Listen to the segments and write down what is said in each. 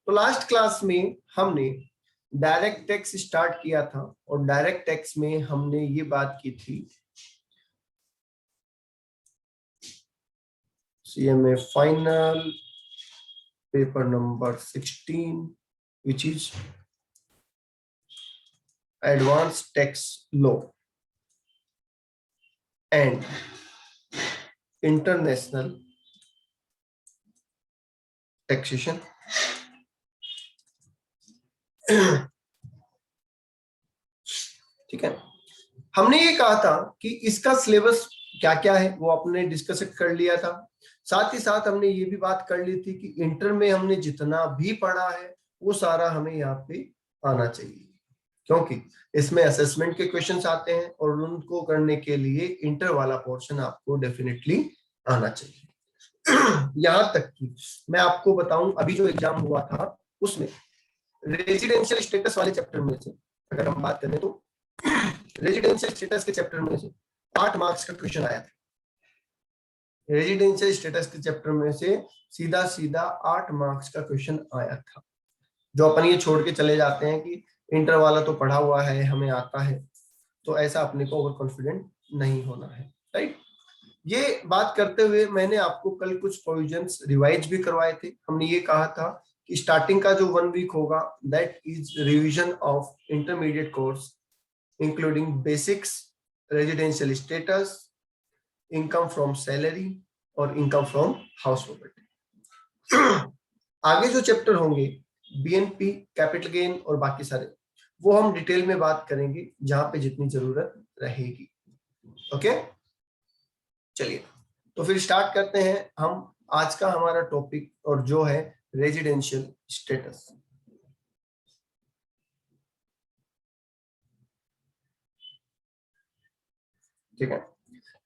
तो last class में हमने डायरेक्ट टैक्स स्टार्ट किया था और डायरेक्ट टैक्स में हमने ये बात की थी CMA final paper number 16 which is advanced tax law and international taxation. ठीक है, हमने ये कहा था कि इसका सिलेबस क्या क्या है वो आपने डिस्कस कर लिया था। साथ ही साथ हमने ये भी बात कर ली थी कि इंटर में हमने जितना भी पढ़ा है वो सारा हमें यहाँ पे आना चाहिए, क्योंकि इसमें असेसमेंट के क्वेश्चंस आते हैं और उनको करने के लिए इंटर वाला पोर्शन आपको डेफिनेटली आना चाहिए। यहाँ तक कि मैं आपको बताऊं, अभी जो एग्जाम हुआ था उसमें रेजिडेंशियल स्टेटस वाले चैप्टर में से अगर हम बात करें तो रेजिडेंशियल स्टेटस के चैप्टर में से 8 मार्क्स का क्वेश्चन आया था। रेजिडेंशियल स्टेटस के चैप्टर में से सीधा सीधा 8 मार्क्स का क्वेश्चन आया था। जो अपन ये छोड़ के चले जाते हैं कि इंटर वाला तो पढ़ा हुआ है हमें आता है, तो ऐसा अपने को ओवर कॉन्फिडेंट नहीं होना है, राइट। ये बात करते हुए मैंने आपको कल कुछ प्रोविजंस रिवाइज भी करवाए थे। हमने ये कहा था कि स्टार्टिंग का जो 1 वीक होगा that is revision of intermediate course including basics, residential status, income from salary और इनकम फ्रॉम हाउस प्रॉपर्टी। आगे जो चैप्टर होंगे BNP, कैपिटल गेन और बाकी सारे, वो हम डिटेल में बात करेंगे जहां पे जितनी जरूरत रहेगी। ओके, चलिए तो फिर स्टार्ट करते हैं हम आज का हमारा टॉपिक, और जो है रेजिडेंशियल स्टेटस। ठीक है,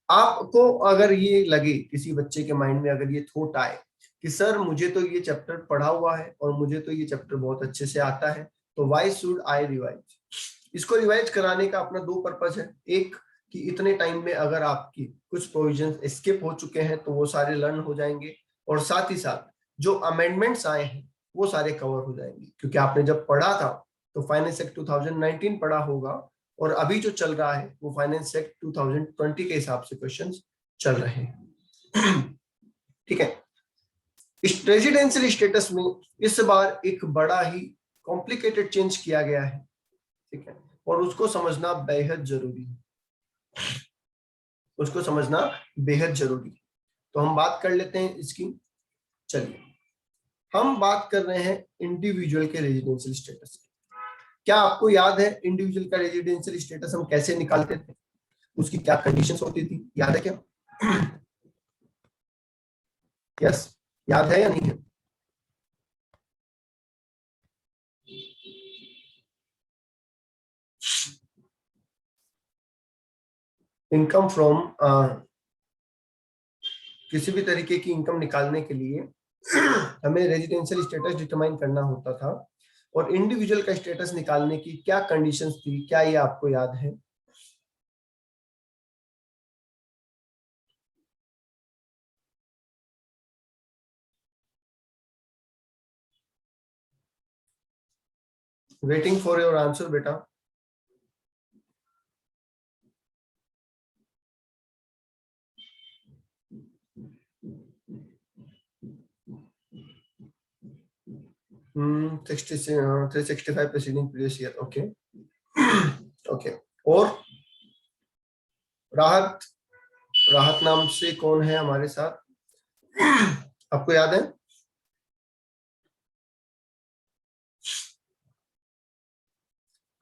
आपको अगर ये लगे, किसी बच्चे के माइंड में अगर ये थॉट आए कि सर मुझे तो ये चैप्टर पढ़ा हुआ है और मुझे तो ये चैप्टर बहुत अच्छे से आता है, तो व्हाई शुड आई रिवाइज। इसको रिवाइज कराने का अपना 2 पर्पज है। एक कि इतने टाइम में अगर आपकी कुछ प्रोविजन स्किप हो चुके हैं तो वो सारे लर्न हो जाएंगे, और साथ ही साथ जो अमेंडमेंट्स आए हैं वो सारे कवर हो जाएंगे। क्योंकि आपने जब पढ़ा था तो फाइनेंस एक्ट 2019 पढ़ा होगा, और अभी जो चल रहा है वो फाइनेंस एक्ट 2020 के हिसाब से क्वेश्चंस चल रहे हैं। ठीक है, इस रेजिडेंशियल स्टेटस में इस बार एक बड़ा ही कॉम्प्लिकेटेड चेंज किया गया है। ठीक है, और उसको समझना बेहद जरूरी है, उसको समझना बेहद जरूरी है। तो हम बात कर लेते हैं इसकी। चलिए, हम बात कर रहे हैं इंडिविजुअल के रेजिडेंशियल स्टेटस की। क्या आपको याद है इंडिविजुअल का रेजिडेंशियल स्टेटस हम कैसे निकालते थे, उसकी क्या कंडीशंस होती थी, याद है क्या? यस, याद है या नहीं है? इनकम फ्रॉम किसी भी तरीके की इनकम निकालने के लिए हमें रेजिडेंशियल स्टेटस डिटरमाइन करना होता था, और इंडिविजुअल का स्टेटस निकालने की क्या कंडीशंस थी, क्या ये आपको याद है? वेटिंग फॉर योर आंसर बेटा। Hmm, 365 preceding previous year. Okay. Okay. और राहत, राहत नाम से कौन है हमारे साथ, आपको याद है?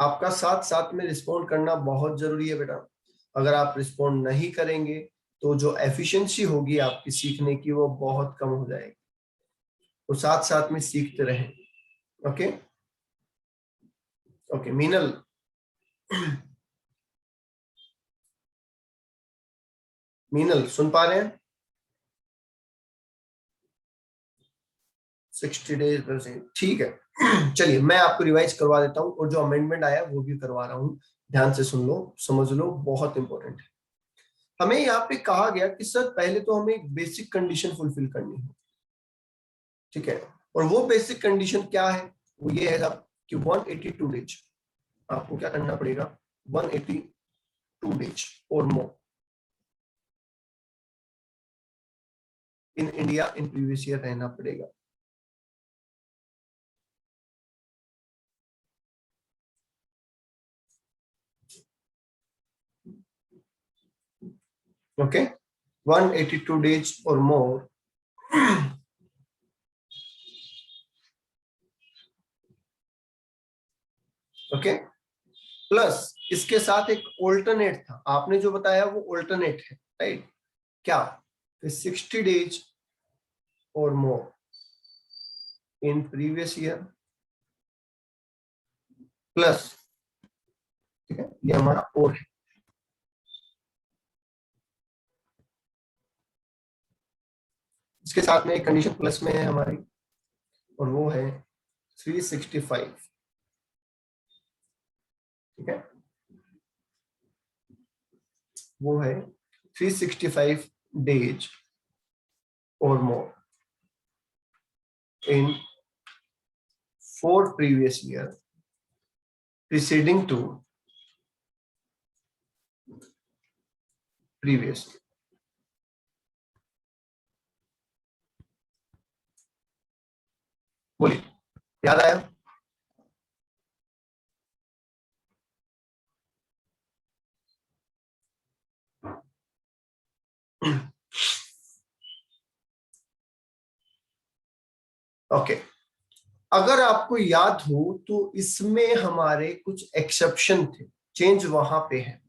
आपका साथ साथ में रिस्पॉन्ड करना बहुत जरूरी है बेटा। अगर आप रिस्पॉन्ड नहीं करेंगे तो जो एफिशिएंसी होगी आपकी सीखने की वो बहुत कम हो जाएगी। तो साथ साथ में सीखते रहें। Okay okay, Meenal. मीनल सुन पा रहे हैं? 60 डेज, ठीक है। चलिए मैं आपको रिवाइज करवा देता हूँ, और जो अमेंडमेंट आया वो भी करवा रहा हूँ। ध्यान से सुन लो, समझ लो, बहुत इंपॉर्टेंट है। हमें यहाँ पे कहा गया कि सर पहले तो हमें एक बेसिक कंडीशन फुलफिल करनी है। ठीक है, और वो बेसिक कंडीशन क्या है, वो ये है साहब कि 182 डेज आपको क्या करना पड़ेगा, 182 डेज और more in India in previous year रहना पड़ेगा। ओके, 182 डेज और मोर ओके। प्लस इसके साथ एक ऑल्टरनेट था, आपने जो बताया वो ऑल्टरनेट है, राइट? क्या? 60 डेज और मोर इन प्रीवियस ईयर प्लस, ठीक है, ये हमारा और है। इसके साथ में एक कंडीशन प्लस में है हमारी, और वो है 365, ठीक है, वो है 365 डेज और more in 4 previous year preceding to previous year। बोलिए, याद आया? ओके, अगर आपको याद हो तो इसमें हमारे कुछ एक्सेप्शन थे, चेंज वहां पे है।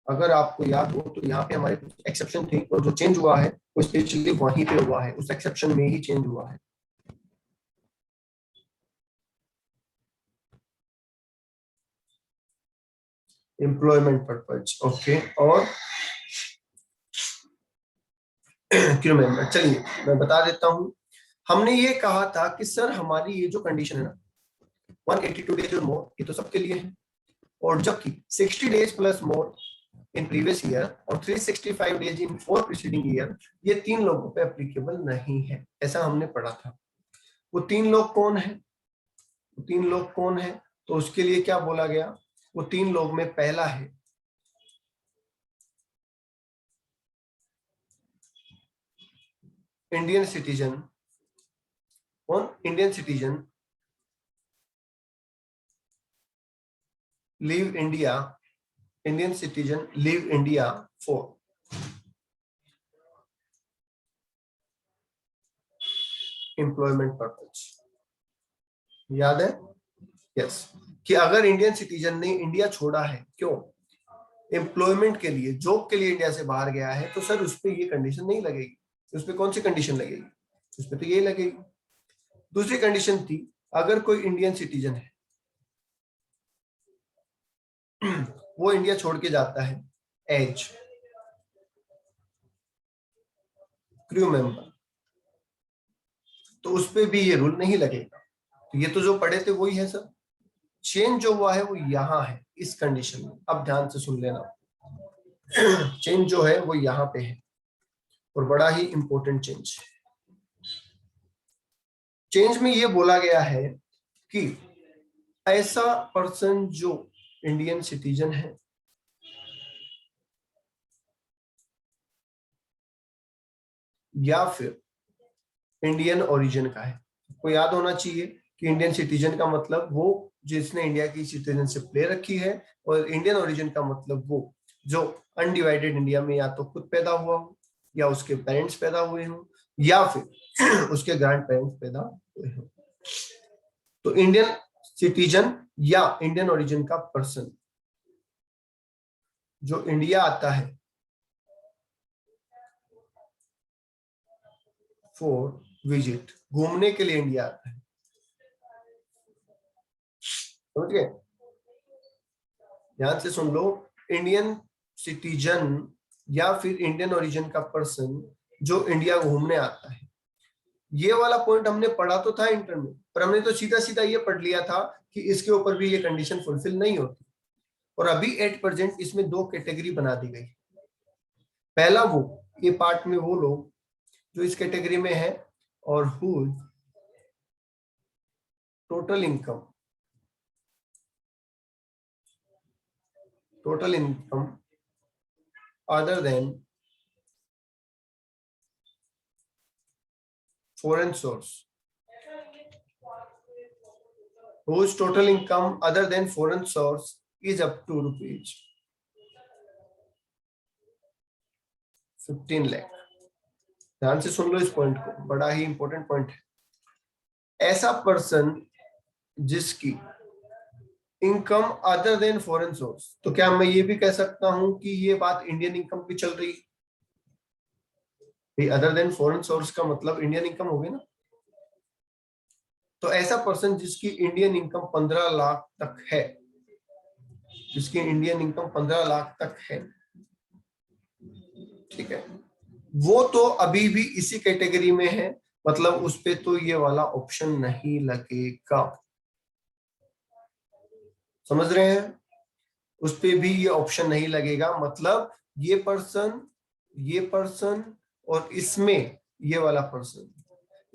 अगर आपको याद हो तो यहाँ पे हमारे कुछ एक्सेप्शन थे, और जो चेंज हुआ है वो स्पेशली वहीं पे हुआ है, उस एक्सेप्शन में ही चेंज हुआ है। एम्प्लॉयमेंट पर्पज, ओके, और क्यों मेंबर, चलिए मैं बता देता हूं। हमने ये कहा था कि सर हमारी ये जो कंडीशन है ना 182 डेज और मोर, ये तो सबके लिए है, और जबकि 60 डेज प्लस मोर इन प्रीवियस ईयर और 365 डेज इन 4 प्रीसीडिंग ईयर, ये 3 लोगों पे एप्लीकेबल नहीं है, ऐसा हमने पढ़ा था। वो 3 लोग कौन है? वो 3 लोग कौन है? तो उसके लिए क्या बोला गया, वो 3 लोग में पहला है इंडियन सिटीजन, कौन? Indian citizen leave India, Indian citizen leave India for employment purpose. याद है? यस, कि अगर इंडियन सिटीजन ने इंडिया छोड़ा है, क्यों? एम्प्लॉयमेंट के लिए, जॉब के लिए इंडिया से बाहर गया है, तो सर उस पर ये कंडीशन नहीं लगेगी। उस पर कौन सी कंडीशन लगेगी? उस पर तो यही लगेगी। दूसरी कंडीशन थी, अगर कोई इंडियन सिटीजन है वो इंडिया छोड़ के जाता है एज क्रू मेंबर, तो उस पर भी ये रूल नहीं लगेगा। तो ये तो जो पढ़े थे वही है सर, चेंज जो हुआ है वो यहाँ है इस कंडीशन में। अब ध्यान से सुन लेना, चेंज जो है वो यहाँ पे है, और बड़ा ही इंपॉर्टेंट चेंज। चेंज में ये बोला गया है कि ऐसा पर्सन जो इंडियन सिटीजन है या फिर इंडियन ओरिजिन का है, आपको याद होना चाहिए कि इंडियन सिटीजन का मतलब वो जिसने इंडिया की सिटीजनशिप ले रखी है, और इंडियन ओरिजिन का मतलब वो जो अनडिवाइडेड इंडिया में या तो खुद पैदा हुआ हो, या उसके पेरेंट्स पैदा हुए हों, या फिर उसके ग्रैंड पेरेंट्स पैदा हुए हों। तो इंडियन सिटीजन या इंडियन ओरिजिन का पर्सन जो इंडिया आता है फॉर विजिट, घूमने के लिए इंडिया आता है, समझ गए? ध्यान से सुन लो, इंडियन सिटीजन या फिर इंडियन ओरिजिन का पर्सन जो इंडिया घूमने आता है। ये वाला पॉइंट हमने पढ़ा तो था इंटर में, पर हमने तो सीधा सीधा ये पढ़ लिया था कि इसके ऊपर भी ये कंडीशन फुलफिल नहीं होती। और अभी एट प्रेजेंट इसमें 2 कैटेगरी बना दी गई। पहला वो, ये पार्ट में वो लोग जो इस कैटेगरी में है और who total income other than foreign source, whose total income other than foreign source is up to rupees 15 lakh. ध्यान से सुन लो इस पॉइंट को, बड़ा ही इंपॉर्टेंट पॉइंट है। ऐसा पर्सन जिसकी income other than foreign source, तो क्या मैं ये भी कह सकता हूं कि ये बात इंडियन इनकम की चल रही है? अदर देन फॉरेन सोर्स का मतलब इंडियन इनकम हो गई ना। तो ऐसा पर्सन जिसकी इंडियन इनकम 15 लाख तक है, जिसकी इंडियन इनकम 15 लाख तक है, ठीक है, वो तो अभी भी इसी कैटेगरी में है, मतलब उस पे तो ये वाला ऑप्शन नहीं लगेगा। समझ रहे हैं? उस पे भी ये ऑप्शन नहीं लगेगा, मतलब ये पर्सन और इसमें ये वाला पर्सन,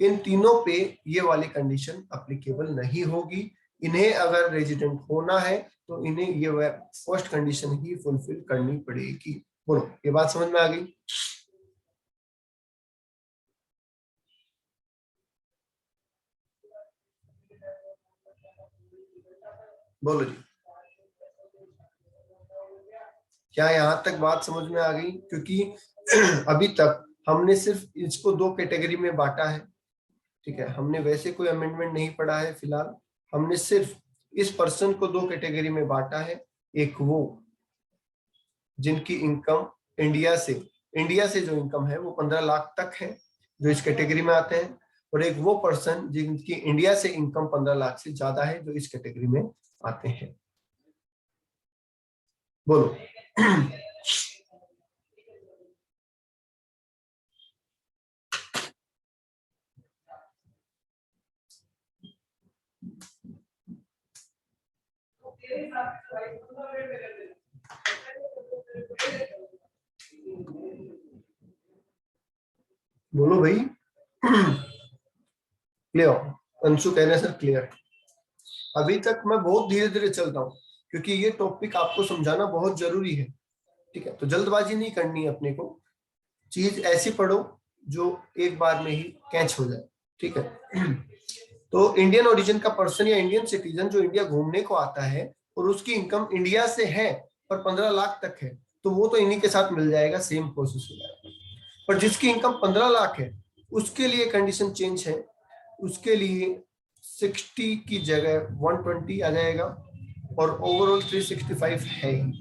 इन तीनों पे ये वाली कंडीशन अप्लीकेबल नहीं होगी। इन्हें अगर रेजिडेंट होना है तो इन्हें ये फर्स्ट कंडीशन ही फुलफिल करनी पड़ेगी। बोलो, ये बात समझ में आ गई? बोलो जी, क्या यहां तक बात समझ में आ गई? क्योंकि अभी तक हमने सिर्फ इसको दो कैटेगरी में बांटा है, ठीक है, हमने वैसे कोई अमेंडमेंट नहीं पढ़ा है फिलहाल। हमने सिर्फ इस पर्सन को दो कैटेगरी में बांटा है, एक वो जिनकी इनकम इंडिया से जो इनकम है वो 15 लाख तक है, जो इस कैटेगरी में आते हैं, और एक वो पर्सन जिनकी इंडिया से इनकम 15 लाख से ज्यादा है, जो इस कैटेगरी में आते हैं। बोलो। बोलो भाई। क्लियर? अंशु कह रहे हैं सर क्लियर। अभी तक मैं बहुत धीरे धीरे चलता हूँ क्योंकि ये टॉपिक आपको समझाना बहुत जरूरी है, ठीक है, तो जल्दबाजी नहीं करनी है अपने को। चीज ऐसी पढ़ो जो एक बार में ही कैच हो जाए, ठीक है। तो इंडियन ओरिजिन का पर्सन या इंडियन सिटीजन जो इंडिया घूमने को आता है और उसकी इनकम इंडिया से है पर 15 लाख तक है, तो वो तो इन्हीं के साथ मिल जाएगा, सेम प्रोसेस हो जाएगा। पर जिसकी इनकम 15 लाख है उसके लिए कंडीशन चेंज है, उसके लिए 60 की जगह 120 आ जाएगा और ओवरऑल 365 है ही।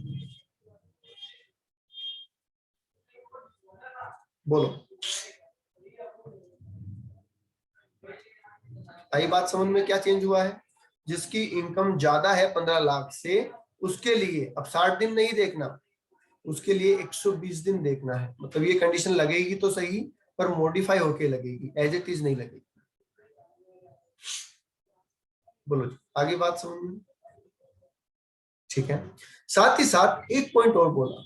बोलो, आई बात समझ में? क्या चेंज हुआ है? जिसकी इनकम ज्यादा है 15 लाख से, उसके लिए अब 60 दिन नहीं देखना, उसके लिए 120 दिन देखना है। मतलब ये कंडीशन लगेगी तो सही, पर मॉडिफाई होके लगेगी, एज इट इज नहीं लगेगी। बोलो जी, आगे बात समझ में? ठीक है। साथ ही साथ एक पॉइंट और बोला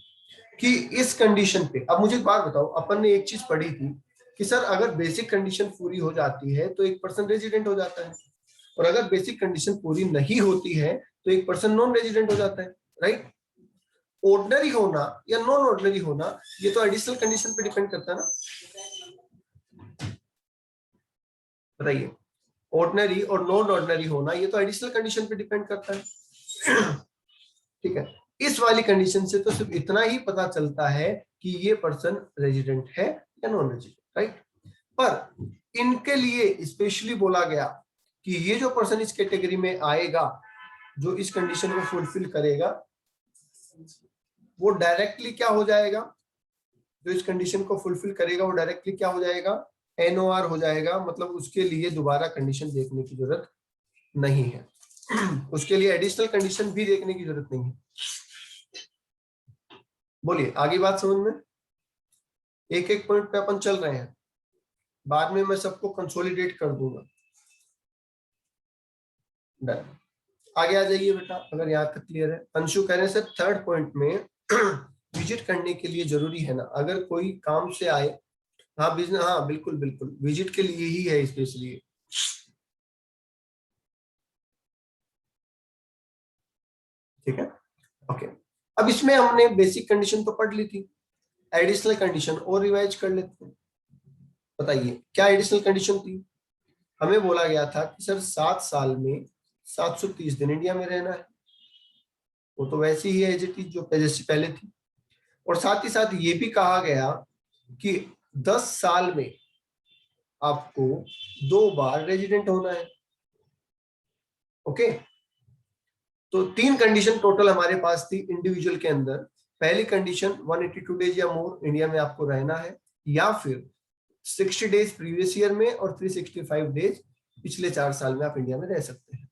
कि इस कंडीशन पे, अब मुझे एक बात बताओ, अपन ने एक चीज पढ़ी थी कि सर अगर बेसिक कंडीशन पूरी हो जाती है तो एक पर्सन रेजिडेंट हो जाता है, और अगर बेसिक कंडीशन पूरी नहीं होती है तो एक पर्सन नॉन रेजिडेंट हो जाता है, राइट? ऑर्डिनरी होना या नॉन ऑर्डिनरी होना ये तो एडिशनल कंडीशन पे डिपेंड करता है ना, बताइए। ऑर्डिनरी और नॉन ऑर्डिनरी होना ये तो एडिशनल कंडीशन पे डिपेंड करता है। ठीक है, इस वाली कंडीशन से तो सिर्फ इतना ही पता चलता है कि ये पर्सन रेजिडेंट है या नॉन रेजिडेंट, राइट? पर इनके लिए स्पेशली बोला गया कि ये जो पर्सन इस कैटेगरी में आएगा, जो इस कंडीशन को फुलफिल करेगा, वो डायरेक्टली क्या हो जाएगा? जो इस कंडीशन को फुलफिल करेगा वो डायरेक्टली क्या हो जाएगा? एनओआर हो जाएगा। मतलब उसके लिए दोबारा कंडीशन देखने की जरूरत नहीं है। उसके लिए एडिशनल कंडीशन भी देखने की जरूरत नहीं है। बोलिए, आगे बात समझ में? एक एक पॉइंट पे अपन चल रहे हैं, बाद में मैं सबको कंसोलिडेट कर दूंगा। डन, आगे आ जाइए बेटा, अगर यहाँ तक क्लियर है। अंशु कह रहे हैं सर थर्ड पॉइंट में विजिट करने के लिए जरूरी है ना, अगर कोई काम से आए। हाँ बिजनेस, हाँ बिल्कुल बिल्कुल, विजिट के लिए ही है स्पेशली। ठीक है, ओके। अब इसमें हमने बेसिक कंडीशन तो पढ़ ली थी, एडिशनल कंडीशन और रिवाइज कर लेते हैं। बताइए क्या एडिशनल कंडीशन थी? हमें बोला गया था कि सर 7 साल में 730 दिन इंडिया में रहना है, वो तो वैसी ही है एज इट इज जो जैसी पहले थी। और साथ ही साथ ये भी कहा गया कि 10 साल में आपको 2 बार रेजिडेंट होना है। ओके, तो 3 कंडीशन टोटल हमारे पास थी इंडिविजुअल के अंदर। पहली कंडीशन 182 डेज या मोर इंडिया में आपको रहना है, या फिर 60 डेज प्रीवियस ईयर में और 365 डेज पिछले 4 साल में आप इंडिया में रह सकते हैं।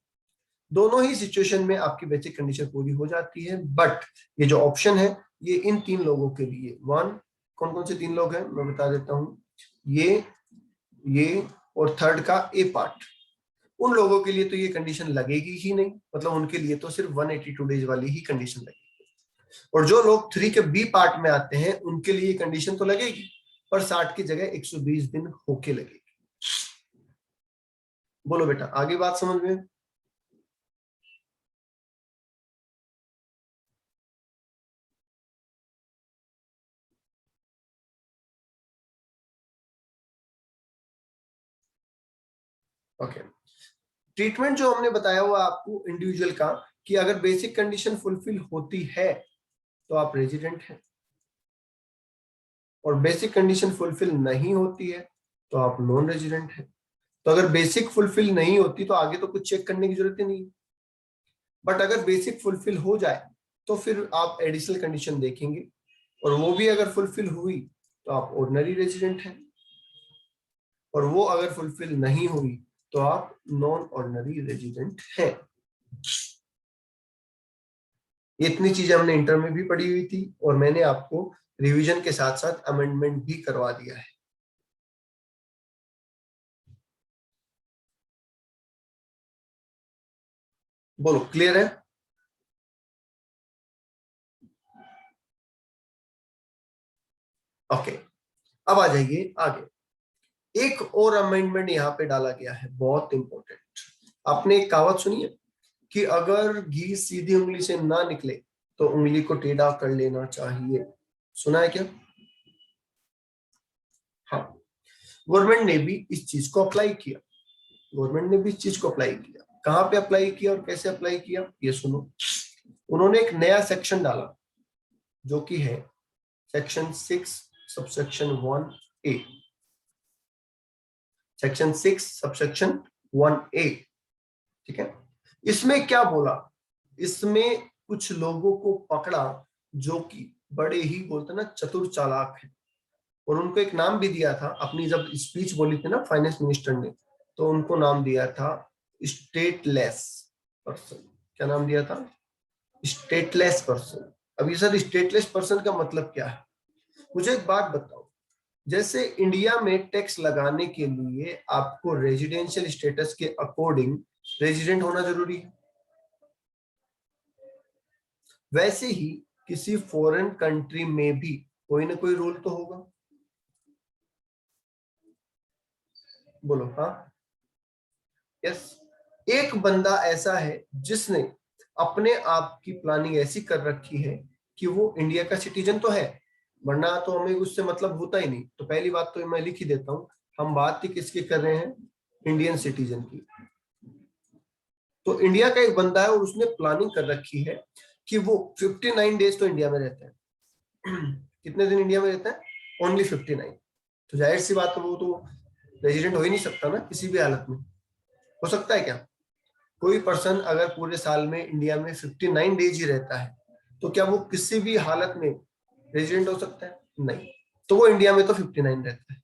दोनों ही सिचुएशन में आपकी बेसिक कंडीशन पूरी हो जाती है। बट ये जो ऑप्शन है ये इन 3 लोगों के लिए, कौन कौन से 3 लोग हैं मैं बता देता हूं, ये और थर्ड का ए पार्ट, उन लोगों के लिए तो ये कंडीशन लगेगी ही नहीं, मतलब उनके लिए तो सिर्फ 182 डेज वाली ही कंडीशन लगेगी। और जो लोग 3 के बी पार्ट में आते हैं उनके लिए कंडीशन तो लगेगी, पर 60 की जगह 120 दिन होके लगेगी। बोलो बेटा, आगे बात समझ में? ओके, ट्रीटमेंट जो हमने बताया हुआ आपको इंडिविजुअल का, कि अगर बेसिक कंडीशन फुलफिल होती है तो आप रेजिडेंट हैं, और बेसिक कंडीशन फुलफिल नहीं होती है तो आप नॉन रेजिडेंट हैं। तो अगर बेसिक फुलफिल नहीं होती तो आगे तो कुछ चेक करने की जरूरत ही नहीं। बट अगर बेसिक फुलफिल हो जाए तो फिर आप एडिशनल कंडीशन देखेंगे, और वो भी अगर फुलफिल हुई तो आप ऑर्डिनरी रेजिडेंट हैं, और वो अगर फुलफिल नहीं हुई तो आप नॉन ऑर्डिनरी रेजिडेंट हैं। ये इतनी चीजें हमने इंटर में भी पढ़ी हुई थी, और मैंने आपको रिवीजन के साथ साथ अमेंडमेंट भी करवा दिया है। बोलो, क्लियर है? ओके, अब आ जाइए आगे। एक और अमेंडमेंट यहाँ पे डाला गया है, बहुत इंपॉर्टेंट। आपने एक कहावत सुनी है कि अगर घी सीधी उंगली से ना निकले तो उंगली को टेढ़ा कर लेना चाहिए। सुना है क्या? हाँ, गवर्नमेंट ने भी इस चीज को अप्लाई किया। गवर्नमेंट ने भी इस चीज को अप्लाई किया। कहाँ पे अप्लाई किया और कैसे अप्लाई किया ये सुनो। उन्होंने एक नया सेक्शन डाला जो कि है section 6 subsection 1A। Section 6 subsection 1A, ठीक है। इसमें क्या बोला, इसमें कुछ लोगों को पकड़ा जो कि बड़े ही बोलते ना चतुर चालाक है, और उनको एक नाम भी दिया था। अपनी जब स्पीच बोली थी ना फाइनेंस मिनिस्टर ने, तो उनको नाम दिया था स्टेटलेस पर्सन। क्या नाम दिया था? Stateless person. अभी सर स्टेटलेस पर्सन का मतलब क्या है? मुझे एक बात बताओ, जैसे इंडिया में टैक्स लगाने के लिए आपको रेजिडेंशियल स्टेटस के अकॉर्डिंग रेजिडेंट होना जरूरी है, वैसे ही किसी फॉरेन कंट्री में भी कोई ना कोई रूल तो होगा। बोलो हाँ, यस। एक बंदा ऐसा है जिसने अपने आप की प्लानिंग ऐसी कर रखी है कि वो इंडिया का सिटीजन तो है, वरना तो हमें उससे मतलब होता ही नहीं। तो पहली बात तो मैं लिख ही देता हूँ, हम बात ही किसकी कर रहे हैं? इंडियन सिटीजन की। तो इंडिया का एक बंदा है और उसने प्लानिंग कर रखी है कि वो 59 डेज तो इंडिया में रहता है। कितने दिन इंडिया में रहता है? ओनली 59। तो जाहिर सी बात है वो तो रेजिडेंट हो ही नहीं सकता ना किसी भी हालत में। हो सकता है क्या कोई पर्सन अगर पूरे साल में इंडिया में 59 डेज ही रहता है तो क्या वो किसी भी हालत में रेजिडेंट हो सकता है? नहीं। तो वो इंडिया में तो 59 रहता है।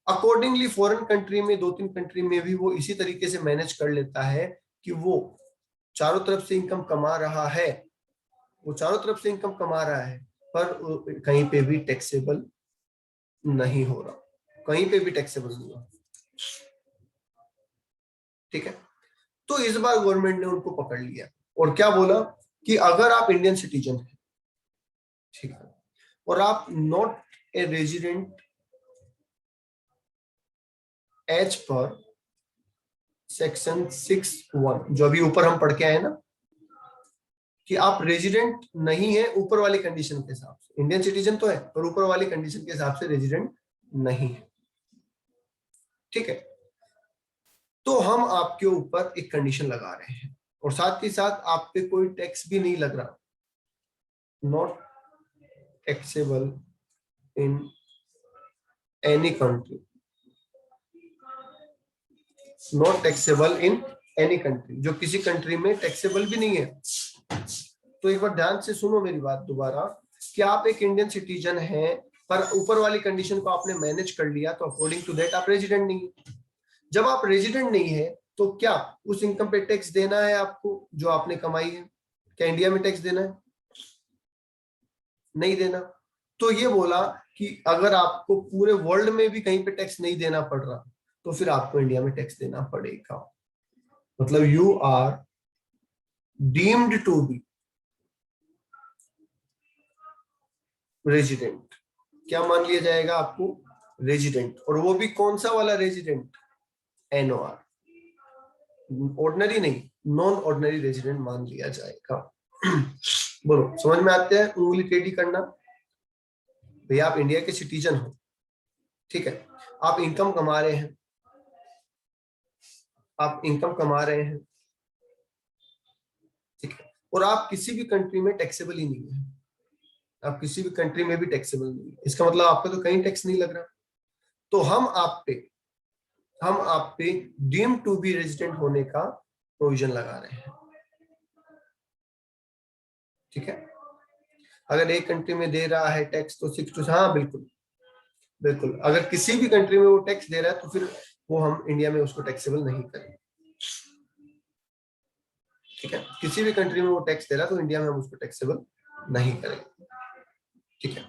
अकॉर्डिंगली फॉरेन कंट्री में, 2-3 कंट्री में भी वो इसी तरीके से मैनेज कर लेता है कि वो चारों तरफ से इनकम कमा रहा है, वो चारों तरफ से इनकम कमा रहा है, पर कहीं पे भी टैक्सेबल नहीं हो रहा, कहीं पे भी टैक्सेबल नहीं हो रहा। ठीक है, तो इस बार गवर्नमेंट ने उनको पकड़ लिया और क्या बोला कि अगर आप इंडियन सिटीजन हैं, ठीक है, और आप not a resident as per section 6(1), जो अभी ऊपर हम पढ़ के आए ना कि आप रेजिडेंट नहीं है ऊपर वाली कंडीशन के हिसाब से, इंडियन सिटीजन तो है पर ऊपर वाली कंडीशन के हिसाब से रेजिडेंट नहीं है, ठीक है। तो हम आपके ऊपर एक कंडीशन लगा रहे हैं और साथ ही साथ आप पे कोई टैक्स भी नहीं लग रहा, not taxable in any country, not taxable in any country, जो किसी कंट्री में टैक्सेबल भी नहीं है। तो एक बार ध्यान से सुनो मेरी बात दोबारा, कि आप एक इंडियन सिटीजन हैं पर ऊपर वाली कंडीशन को आपने मैनेज कर लिया, तो अकॉर्डिंग टू दैट आप रेजिडेंट नहीं है। जब आप रेजिडेंट नहीं है तो क्या उस इनकम पे टैक्स देना है आपको जो आपने कमाई है? क्या इंडिया में टैक्स देना है? नहीं देना। तो ये बोला कि अगर आपको पूरे वर्ल्ड में भी कहीं पे टैक्स नहीं देना पड़ रहा तो फिर आपको इंडिया में टैक्स देना पड़ेगा। मतलब you are deemed to be resident. क्या मान लिया जाएगा आपको? रेजिडेंट। और वो भी कौन सा वाला रेजिडेंट? एनओआर, ऑर्डिनरी नहीं, नॉन ऑर्डिनरी रेजिडेंट मान लिया जाएगा। बोलो समझ में आते हैं? उंगली टेढ़ी करना। भैया आप इंडिया के सिटीजन हो, ठीक है, आप इनकम कमा रहे हैं, आप इनकम कमा रहे हैं, ठीक है, और आप किसी भी कंट्री में टैक्सेबल ही नहीं है, आप किसी भी कंट्री में भी टैक्सेबल नहीं है, इसका मतलब आपका तो कहीं टैक्स नहीं लग रहा। तो हम आप पे डीम टू बी रेजिडेंट होने का प्रोविजन लगा रहे हैं, ठीक है। अगर एक कंट्री में दे रहा है टैक्स तो 6 to, हाँ बिल्कुल बिल्कुल, अगर किसी भी कंट्री में वो टैक्स दे रहा है तो फिर वो हम इंडिया में उसको टैक्सेबल नहीं करेंगे, ठीक है। किसी भी कंट्री में वो टैक्स दे रहा है तो इंडिया में हम उसको टैक्सेबल नहीं करेंगे, ठीक है।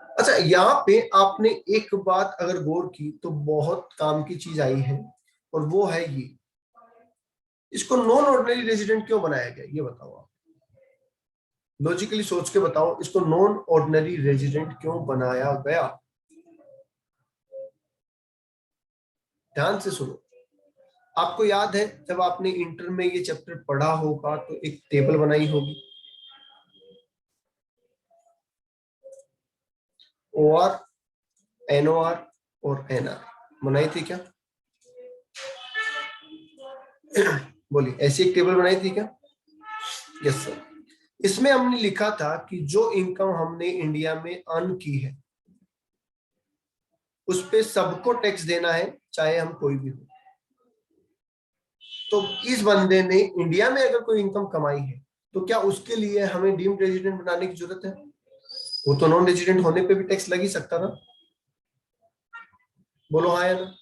अच्छा, यहाँ पे आपने एक बात अगर गौर की तो बहुत काम की चीज आई है, और वो है ये, इसको नॉन ऑर्डिनरी रेजिडेंट क्यों बनाया गया ये बताओ आप, लॉजिकली सोच के बताओ, इसको नॉन ऑर्डिनरी रेजिडेंट क्यों बनाया गया? ध्यान से सुनो। आपको याद है जब आपने इंटर में ये चैप्टर पढ़ा होगा तो एक टेबल बनाई होगी, ओआर, एनओआर और एनआर बनाई थी क्या? बोलिए, ऐसी एक टेबल बनाई थी क्या? Yes sir. इसमें हमने लिखा था कि जो इनकम हमने इंडिया में अर्न की है उस पे सबको टैक्स देना है, चाहे हम कोई भी हो। तो इस बंदे ने इंडिया में अगर कोई इनकम कमाई है तो क्या उसके लिए हमें डीम्ड रेजिडेंट बनाने की जरूरत है? वो तो नॉन रेजिडेंट होने पे भी टैक्स लग ही सकता था। बोलो हाँ या ना।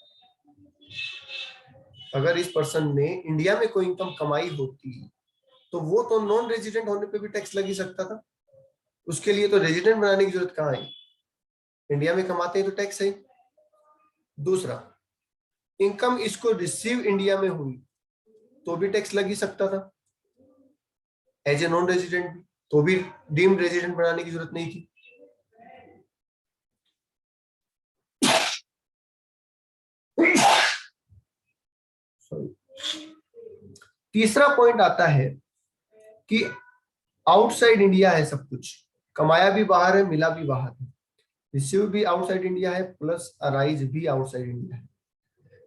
अगर इस पर्सन ने इंडिया में कोई इनकम कमाई होती तो वो तो नॉन रेजिडेंट होने पे भी टैक्स लग ही सकता था, उसके लिए तो रेजिडेंट बनाने की जरूरत कहाँ है? इंडिया में कमाते हैं तो टैक्स है। दूसरा, इनकम इसको रिसीव इंडिया में हुई तो भी टैक्स लग ही सकता था एज ए नॉन रेजिडेंट, तो भी डीम्ड रेजिडेंट बनाने की जरूरत नहीं थी। तीसरा पॉइंट आता है कि आउटसाइड इंडिया है सब कुछ, कमाया भी बाहर है, मिला भी बाहर है, रिसीव भी आउटसाइड इंडिया है, प्लस अराइज भी आउटसाइड इंडिया है।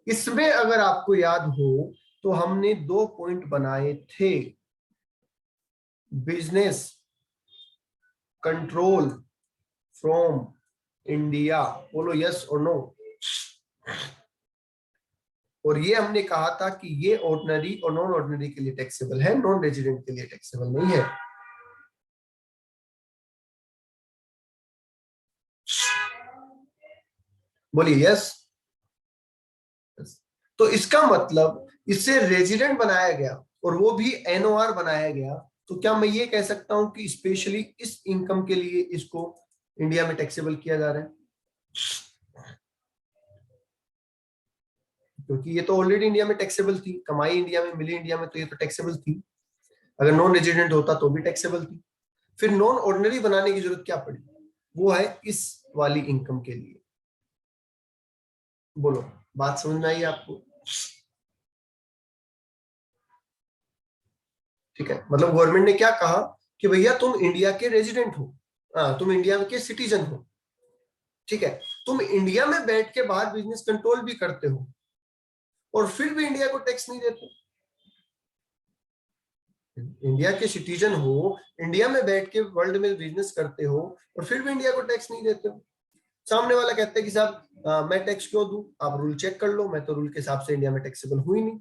इसमें अगर आपको याद हो तो हमने 2 पॉइंट बनाए थे, बिजनेस कंट्रोल फ्रॉम इंडिया। बोलो यस और नो। और ये हमने कहा था कि ये ऑर्डिनरी और नॉन ऑर्डिनरी के लिए टैक्सेबल है, नॉन रेजिडेंट के लिए टैक्सेबल नहीं है। बोलिए यस। तो इसका मतलब इससे रेजिडेंट बनाया गया और वो भी एनओआर बनाया गया, तो क्या मैं ये कह सकता हूं कि स्पेशली इस इनकम के लिए इसको इंडिया में टैक्सेबल किया जा रहा है? क्योंकि ये तो ऑलरेडी इंडिया में टैक्सेबल थी, कमाई इंडिया में, मिली इंडिया में, तो ये तो टैक्सेबल थी। अगर नॉन रेजिडेंट होता तो भी टैक्सेबल थी, फिर नॉन ऑर्डिनरी बनाने की जरूरत क्या पड़ी? वो है इस वाली इनकम के लिए। बोलो, बात समझ में आई आपको? ठीक है, मतलब गवर्नमेंट ने क्या कहा कि भैया तुम इंडिया के रेजिडेंट हो, तुम इंडिया के सिटीजन हो, ठीक है, तुम इंडिया में बैठ के बाहर बिजनेस कंट्रोल भी करते हो और फिर भी इंडिया को टैक्स नहीं देते। इंडिया के सिटीजन हो, इंडिया में बैठ के वर्ल्ड में बिजनेस करते हो और फिर भी इंडिया को टैक्स नहीं देते हो। सामने वाला कहता है कि साहब मैं टैक्स क्यों दूं, आप रूल चेक कर लो, मैं तो रूल के हिसाब से इंडिया में टैक्सेबल हुई नहीं,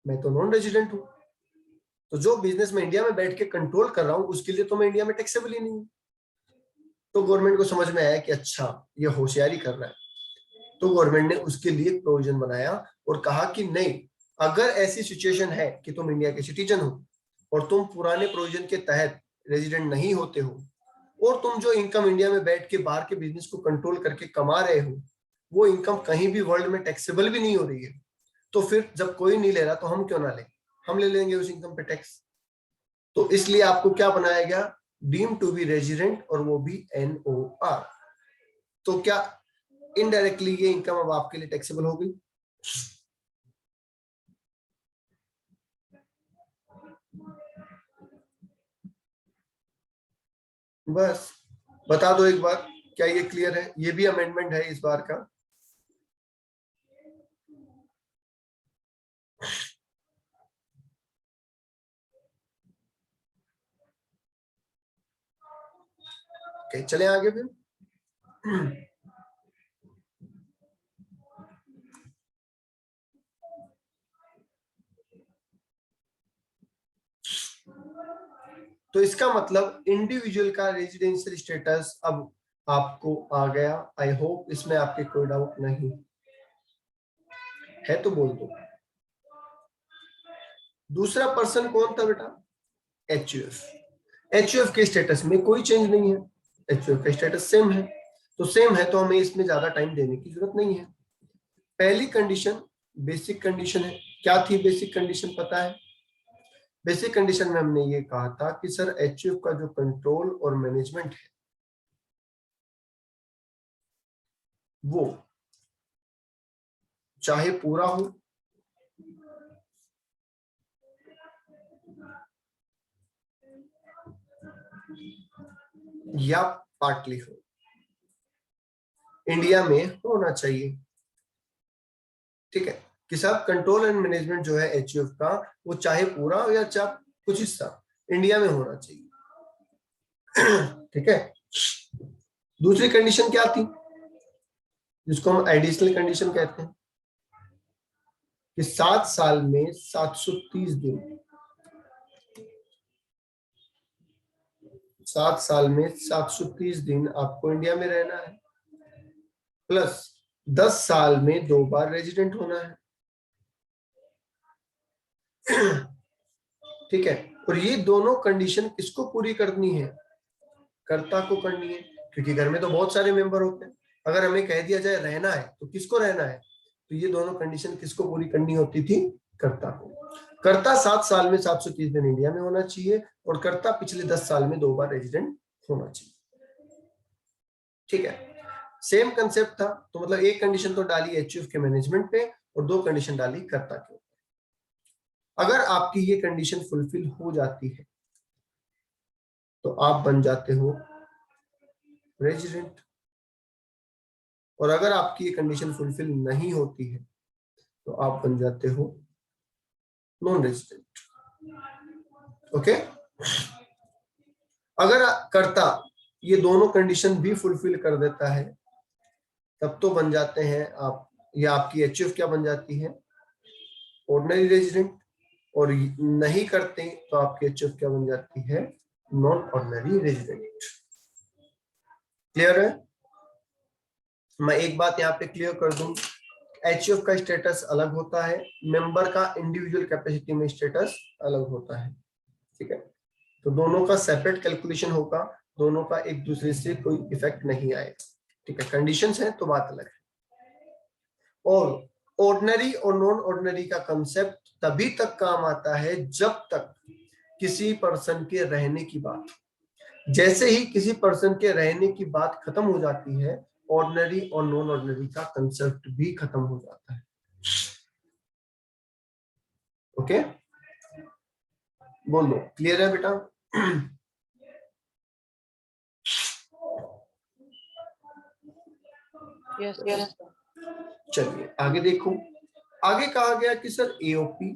मैं तो नॉन रेजिडेंट हूं, तो जो बिजनेस मैं इंडिया में बैठ के कंट्रोल कर रहा हूं उसके लिए तो मैं इंडिया में टैक्सेबल ही नहीं हूं। तो गवर्नमेंट को समझ में आया कि अच्छा ये होशियारी कर रहा है, तो गवर्नमेंट ने उसके लिए प्रोविजन बनाया और कहा कि नहीं, अगर ऐसी सिचुएशन है कि तुम इंडिया के सिटीजन हो और तुम पुराने प्रोविजन के तहत रेजिडेंट नहीं होते हो और तुम जो इनकम इंडिया में बैठ के बाहर के बिजनेस को कंट्रोल करके कमा रहे हो वो इनकम कहीं भी वर्ल्ड में टैक्सेबल भी नहीं हो रही है, तो फिर जब कोई नहीं ले रहा तो हम क्यों ना लें, हम ले लेंगे उस इनकम पे टैक्स। तो इसलिए आपको क्या बनाया गया, डीम टू बी रेजिडेंट, और वो भी NOR। तो क्या इनडायरेक्टली ये इनकम अब आपके लिए टैक्सेबल हो गई। बस बता दो एक बार, क्या ये क्लियर है, ये भी अमेंडमेंट है इस बार का। ओके चले आगे फिर। तो इसका मतलब इंडिविजुअल का रेजिडेंशियल स्टेटस अब आपको आ गया। आई होप इसमें आपके कोई डाउट नहीं है तो बोल दो। दूसरा पर्सन कौन था बेटा, HUF। HUF के स्टेटस में कोई चेंज नहीं है, HUF का स्टेटस सेम है, तो सेम है तो हमें इसमें ज्यादा टाइम देने की जरूरत नहीं है। पहली कंडीशन बेसिक कंडीशन है, क्या थी बेसिक कंडीशन पता है। बेसिक कंडीशन में हमने ये कहा था कि सर HUF का जो कंट्रोल और मैनेजमेंट है वो चाहे पूरा हो या पार्टली हो, इंडिया में होना चाहिए। ठीक है, कि साहब कंट्रोल एंड मैनेजमेंट जो है HUF का वो चाहे पूरा हो या चाहे कुछ हिस्सा इंडिया में होना चाहिए। ठीक है, दूसरी कंडीशन क्या थी जिसको हम एडिशनल कंडीशन कहते हैं कि 7 साल में 730 दिन, 7 साल में 730 दिन आपको इंडिया में रहना है, प्लस 10 साल में 2 बार रेजिडेंट होना है। ठीक है, और ये दोनों कंडीशन किसको पूरी करनी है, कर्ता को करनी है, क्योंकि घर में तो बहुत सारे मेंबर होते हैं। अगर हमें कह दिया जाए रहना है तो किसको रहना है, तो ये दोनों कंडीशन किसको पूरी करनी होती थी, कर्ता को। कर्ता 7 साल में 730 दिन इंडिया में होना चाहिए और कर्ता पिछले 10 साल में 2 बार रेजिडेंट होना चाहिए। ठीक है, सेम कंसेप्ट था, तो मतलब एक कंडीशन तो डाली HUF के मैनेजमेंट पे और 2 कंडीशन डाली कर्ता के ऊपर। अगर आपकी ये कंडीशन फुलफिल हो जाती है तो आप बन जाते हो रेजिडेंट, और अगर आपकी ये कंडीशन फुलफिल नहीं होती है तो आप बन जाते हो नॉन रेजिडेंट। ओके, अगर कर्ता ये दोनों कंडीशन भी फुलफिल कर देता है तब तो बन जाते हैं आप, या आपकी HUF क्या बन जाती है, ऑर्डिनरी रेजिडेंट, और नहीं करते तो आपकी HUF क्या बन जाती है, नॉन ऑर्डिनरी रेजिडेंट। क्लियर है। मैं एक बात यहाँ पे क्लियर कर दूं, HUF का स्टेटस अलग होता है, मेंबर का इंडिविजुअल कैपेसिटी में स्टेटस अलग होता है। ठीक है, तो दोनों का सेपरेट कैलकुलेशन होगा, दोनों का एक दूसरे से कोई इफेक्ट नहीं आएगा। ठीक है, कंडीशंस है तो बात अलग है। और ऑर्डिनरी और नॉन ऑर्डिनरी का कंसेप्ट तभी तक काम आता है जब तक किसी पर्सन के रहने की बात, जैसे ही किसी पर्सन के रहने की बात खत्म हो जाती है ऑर्डिनरी और नॉन ऑर्डिनरी का कंसेप्ट भी खत्म हो जाता है। ओके, बोलो क्लियर है बेटा। यस। चलिए आगे देखो, आगे कहा गया कि सर एओपी,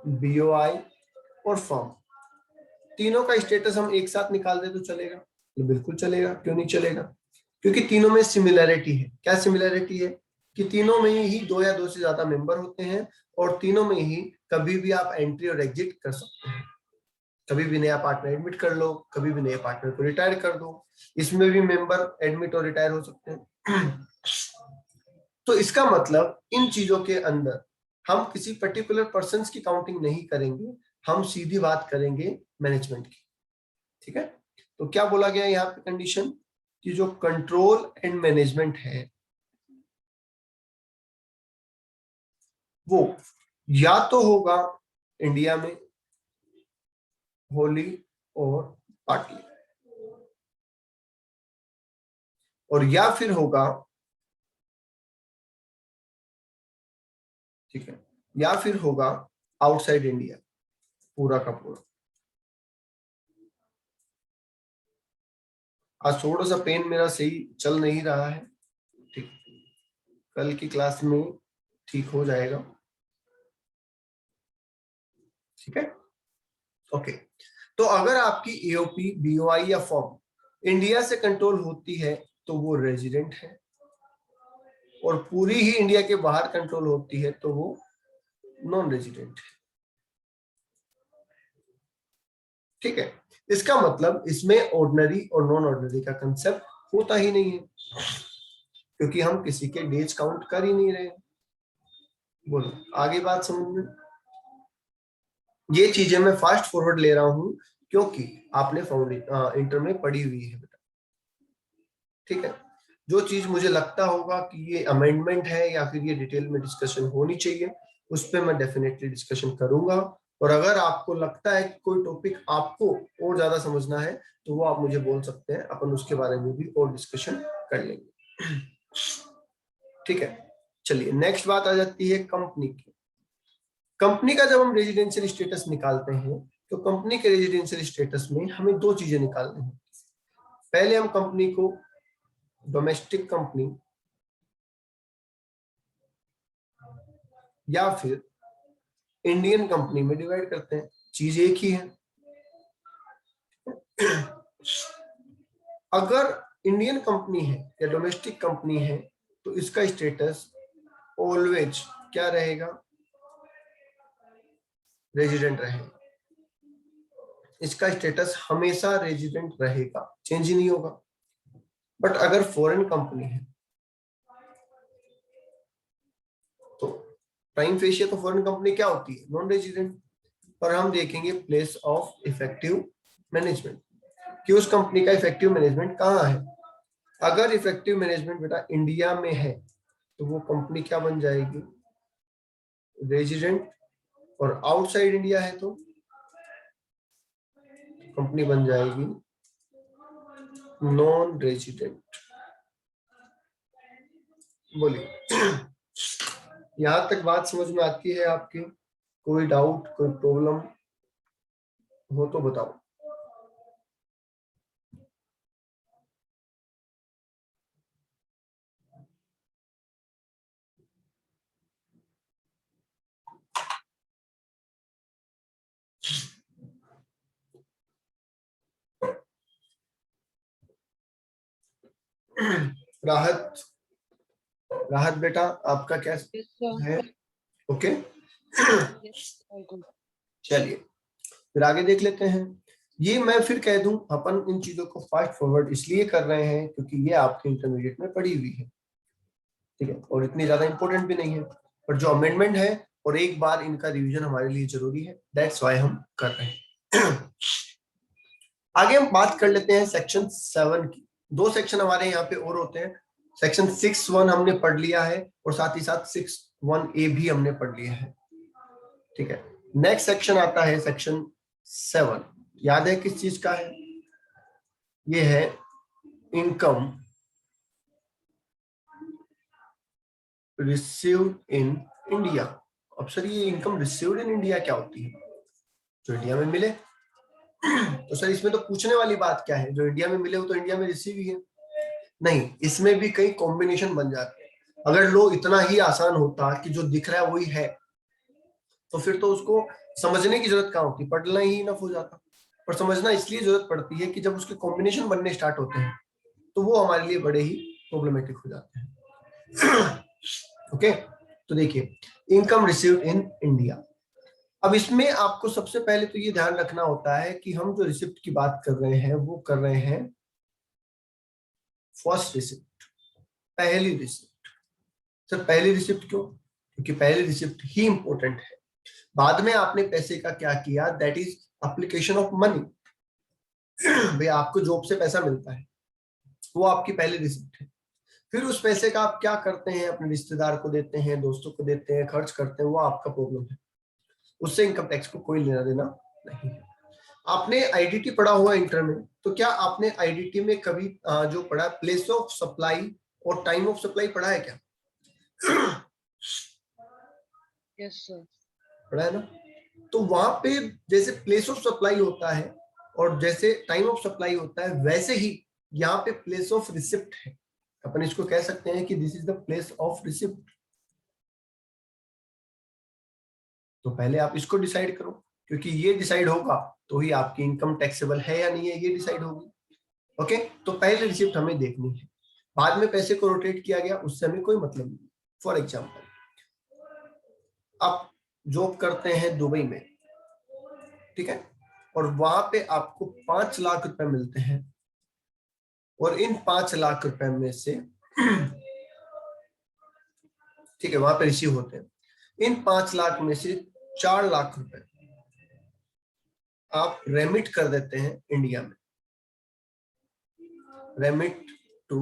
बीओआई और फॉर्म तीनों का स्टेटस हम एक साथ निकाल दे तो चलेगा? तो बिल्कुल चलेगा, क्यों नहीं चलेगा? क्योंकि तीनों में सिमिलैरिटी है। क्या सिमिलैरिटी है? कि तीनों में ही दो या दो से ज्यादा मेंबर होते हैं और तीनों में ही कभी भी आप एंट्री और एग्जिट कर सकते हैं। कभी भी नया पार्टनर एडमिट कर लो, कभी भी नए पार्टनर को रिटायर कर दो। इसमें भी मेंबर एडमिट और रिटायर हो सकते हैं। तो इसका मतलब इन चीजों के अंदर हम किसी पर्टिकुलर पर्सन की काउंटिंग नहीं करेंगे, हम सीधी बात करेंगे मैनेजमेंट की। ठीक है, तो क्या बोला गया यहाँ पे कंडीशन कि जो कंट्रोल एंड मैनेजमेंट है वो या तो होगा इंडिया में होली और पार्टली, और या फिर होगा, ठीक है, या फिर होगा आउटसाइड इंडिया पूरा का पूरा। आज थोड़ा सा पेन मेरा सही चल नहीं रहा है, ठीक, कल की क्लास में ठीक हो जाएगा। ठीक है, ओके। तो अगर आपकी एओपी, बीओआई या फॉर्म इंडिया से कंट्रोल होती है तो वो रेजिडेंट है, और पूरी ही इंडिया के बाहर कंट्रोल होती है तो वो नॉन रेजिडेंट है। ठीक है, इसका मतलब इसमें ऑर्डिनरी और नॉन ऑर्डिनरी का कंसेप्ट होता ही नहीं है, क्योंकि हम किसी के डेज काउंट कर ही नहीं रहे। बोलो आगे बात समझ में? ये चीजें मैं फास्ट फॉरवर्ड ले रहा हूं क्योंकि आपने इंटर में पढ़ी हुई है बेटा। ठीक है, जो चीज मुझे लगता होगा कि ये अमेंडमेंट है या फिर ये डिटेल में डिस्कशन होनी चाहिए, उस पर मैं डेफिनेटली डिस्कशन करूंगा। और अगर आपको लगता है कि कोई टॉपिक आपको और ज्यादा समझना है तो वो आप मुझे बोल सकते हैं, अपन उसके बारे में भी और डिस्कशन कर लेंगे। ठीक है, चलिए नेक्स्ट बात आ जाती है कंपनी की। कंपनी का जब हम रेजिडेंशियल स्टेटस निकालते हैं तो कंपनी के रेजिडेंशियल स्टेटस में हमें दो चीजें निकालनी है। पहले हम कंपनी को डोमेस्टिक कंपनी या फिर इंडियन कंपनी में डिवाइड करते हैं, चीज एक ही है। अगर इंडियन कंपनी है या डोमेस्टिक कंपनी है तो इसका स्टेटस ऑलवेज क्या रहेगा? रेजिडेंट रहेगा। इसका स्टेटस हमेशा रेजिडेंट रहेगा, चेंज ही नहीं होगा। बट अगर फॉरेन कंपनी है तो प्राइम फेशियल तो फॉरेन कंपनी क्या होती है? Non resident. पर हम देखेंगे प्लेस ऑफ इफेक्टिव मैनेजमेंट कि उस कंपनी का इफेक्टिव मैनेजमेंट कहाँ है। अगर इफेक्टिव मैनेजमेंट बेटा इंडिया में है तो वो कंपनी क्या बन जाएगी? रेजिडेंट। और आउटसाइड इंडिया है तो कंपनी बन जाएगी नॉन रेजिडेंट। बोलिए यहां तक बात समझ में आती है आपके? कोई डाउट, कोई प्रॉब्लम हो तो बताओ। राहत, राहत बेटा आपका क्या है? ओके चलिए फिर आगे देख लेते हैं। ये मैं फिर कह दूं, अपन इन चीजों को फास्ट फॉरवर्ड इसलिए कर रहे हैं क्योंकि ये आपके इंटरमीडिएट में पड़ी हुई है। ठीक है, और इतनी ज्यादा इंपॉर्टेंट भी नहीं है, पर जो अमेंडमेंट है और एक बार इनका रिवीजन हमारे लिए जरूरी है, दैट्स व्हाई हम कर रहे हैं। आगे हम बात कर लेते हैं सेक्शन 7 की। दो सेक्शन हमारे यहाँ पे और होते हैं। सेक्शन 6(1) हमने पढ़ लिया है और साथ ही साथ 6(1)A भी हमने पढ़ लिया है। ठीक है, नेक्स्ट सेक्शन आता है सेक्शन 7। याद है किस चीज का है? ये है इनकम रिसीव्ड इन इंडिया। अब सर ये इनकम रिसीव्ड इन इंडिया क्या होती है? जो इंडिया में मिले। तो सर इसमें तो पूछने वाली बात क्या है, जो इंडिया में मिले वो तो इंडिया में रिसीव ही है। नहीं, इसमें भी कई कॉम्बिनेशन बन जाते हैं। अगर लो इतना ही आसान होता कि जो दिख रहा है वही है, तो फिर तो उसको समझने की जरूरत कहाँ होती, पढ़ना ही इनफ हो जाता। पर समझना इसलिए जरूरत पड़ती है कि जब उसके कॉम्बिनेशन बनने स्टार्ट होते हैं तो वो हमारे लिए बड़े ही प्रॉब्लमेटिक हो जाते हैं। ओके, तो देखिए, इनकम रिसीव्ड इन इंडिया। अब इसमें आपको सबसे पहले तो ये ध्यान रखना होता है कि हम जो रिसिप्ट की बात कर रहे हैं वो कर रहे हैं फर्स्ट रिसिप्ट, पहली रिसिप्ट। सर पहली रिसिप्ट क्यों? क्योंकि पहली रिसिप्ट ही इंपॉर्टेंट है। बाद में आपने पैसे का क्या किया, that is application of money. भैया आपको जॉब से पैसा मिलता है, वो आपकी पहली रिसिप्ट है। फिर उस पैसे का आप क्या करते हैं, अपने रिश्तेदार को देते हैं, दोस्तों को देते हैं, खर्च करते हैं, वो आपका प्रॉब्लम है। उससे इनकम टैक्स को कोई लेना देना नहीं है। आपने आईडीटी पढ़ा हुआ इंटर में, तो क्या आपने आईडीटी में कभी जो पढ़ा प्लेस ऑफ सप्लाई और टाइम ऑफ सप्लाई पढ़ा है क्या? Yes, sir. पढ़ा है ना? तो वहां पे जैसे प्लेस ऑफ सप्लाई होता है और जैसे टाइम ऑफ सप्लाई होता है, वैसे ही यहाँ पे प्लेस ऑफ रिसिप्ट है। अपन इसको कह सकते हैं कि this is the place of receipt. तो पहले आप इसको डिसाइड करो, क्योंकि ये डिसाइड होगा तो ही आपकी इनकम टैक्सेबल है या नहीं है, ये डिसाइड होगी। ओके, तो पहले रिसिप्ट हमें देखनी है। बाद में पैसे को रोटेट किया गया, उससे हमें कोई मतलब नहीं। फॉर एग्जाम्पल, आप जॉब करते हैं दुबई में, ठीक है, और वहां पे आपको 5 लाख रुपए मिलते हैं, और इन 5 लाख रुपए में से ठीक है, वहां पे रिसीव होते हैं, इन 5 लाख में से 4 लाख रुपए आप रेमिट कर देते हैं इंडिया में, रेमिट टू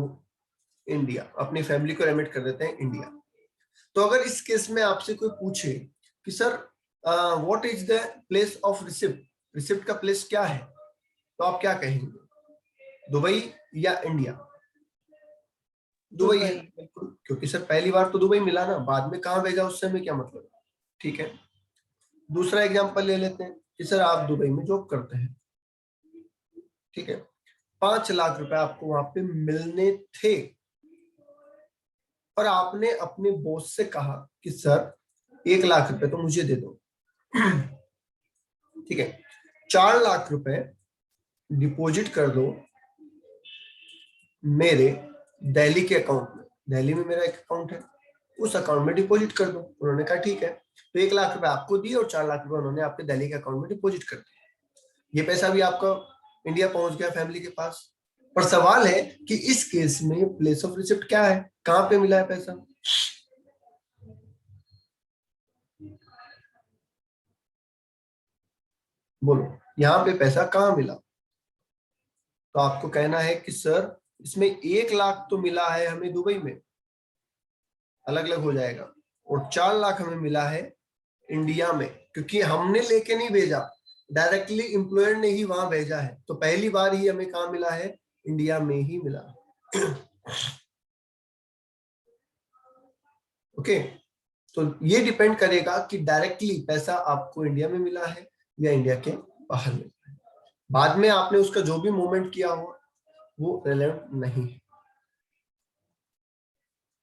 इंडिया, अपनी फैमिली को रेमिट कर देते हैं इंडिया। तो अगर इस केस में आपसे कोई पूछे कि sir what is the place of receipt, receipt का प्लेस क्या है, तो आप क्या कहेंगे, दुबई या इंडिया? दुबई है बिल्कुल, क्योंकि सर पहली बार तो दुबई मिला ना, बाद में कहाँ भेजा उससे हमें क्या मतलब। ठीक है, दूसरा एग्जांपल ले लेते हैं कि सर आप दुबई में जॉब करते हैं, ठीक है, 5 लाख रुपए आपको वहां पे मिलने थे, और आपने अपने बॉस से कहा कि सर 1 लाख रुपए तो मुझे दे दो। ठीक है, 4 लाख रुपए डिपॉजिट कर दो मेरे दिल्ली के अकाउंट में, दिल्ली में मेरा एक अकाउंट है, उस अकाउंट में डिपॉजिट कर दो। उन्होंने कहा ठीक है, तो 1 लाख रुपए आपको दिए और 4 लाख रुपए उन्होंने आपके दिल्ली के अकाउंट में डिपॉजिट कर दिए। ये पैसा भी आपका इंडिया पहुंच गया फैमिली के पास। पर सवाल है कि इस केस में प्लेस ऑफ रिसिप्ट क्या है, कहां पे मिला है पैसा? बोलो, यहाँ पे पैसा कहाँ मिला? तो आपको कहना है कि सर इसमें 1 लाख तो मिला है हमें दुबई में, अलग अलग हो जाएगा, और 4 लाख हमें मिला है इंडिया में, क्योंकि हमने लेके नहीं भेजा, डायरेक्टली एम्प्लॉयर ने ही वहां भेजा है। तो पहली बार ही हमें कहाँ मिला है, इंडिया में ही मिला। ओके, तो ये डिपेंड करेगा कि डायरेक्टली पैसा आपको इंडिया में मिला है या इंडिया के बाहर मिला है। बाद में आपने उसका जो भी मूवमेंट किया हो वो रिलेवेंट नहीं है।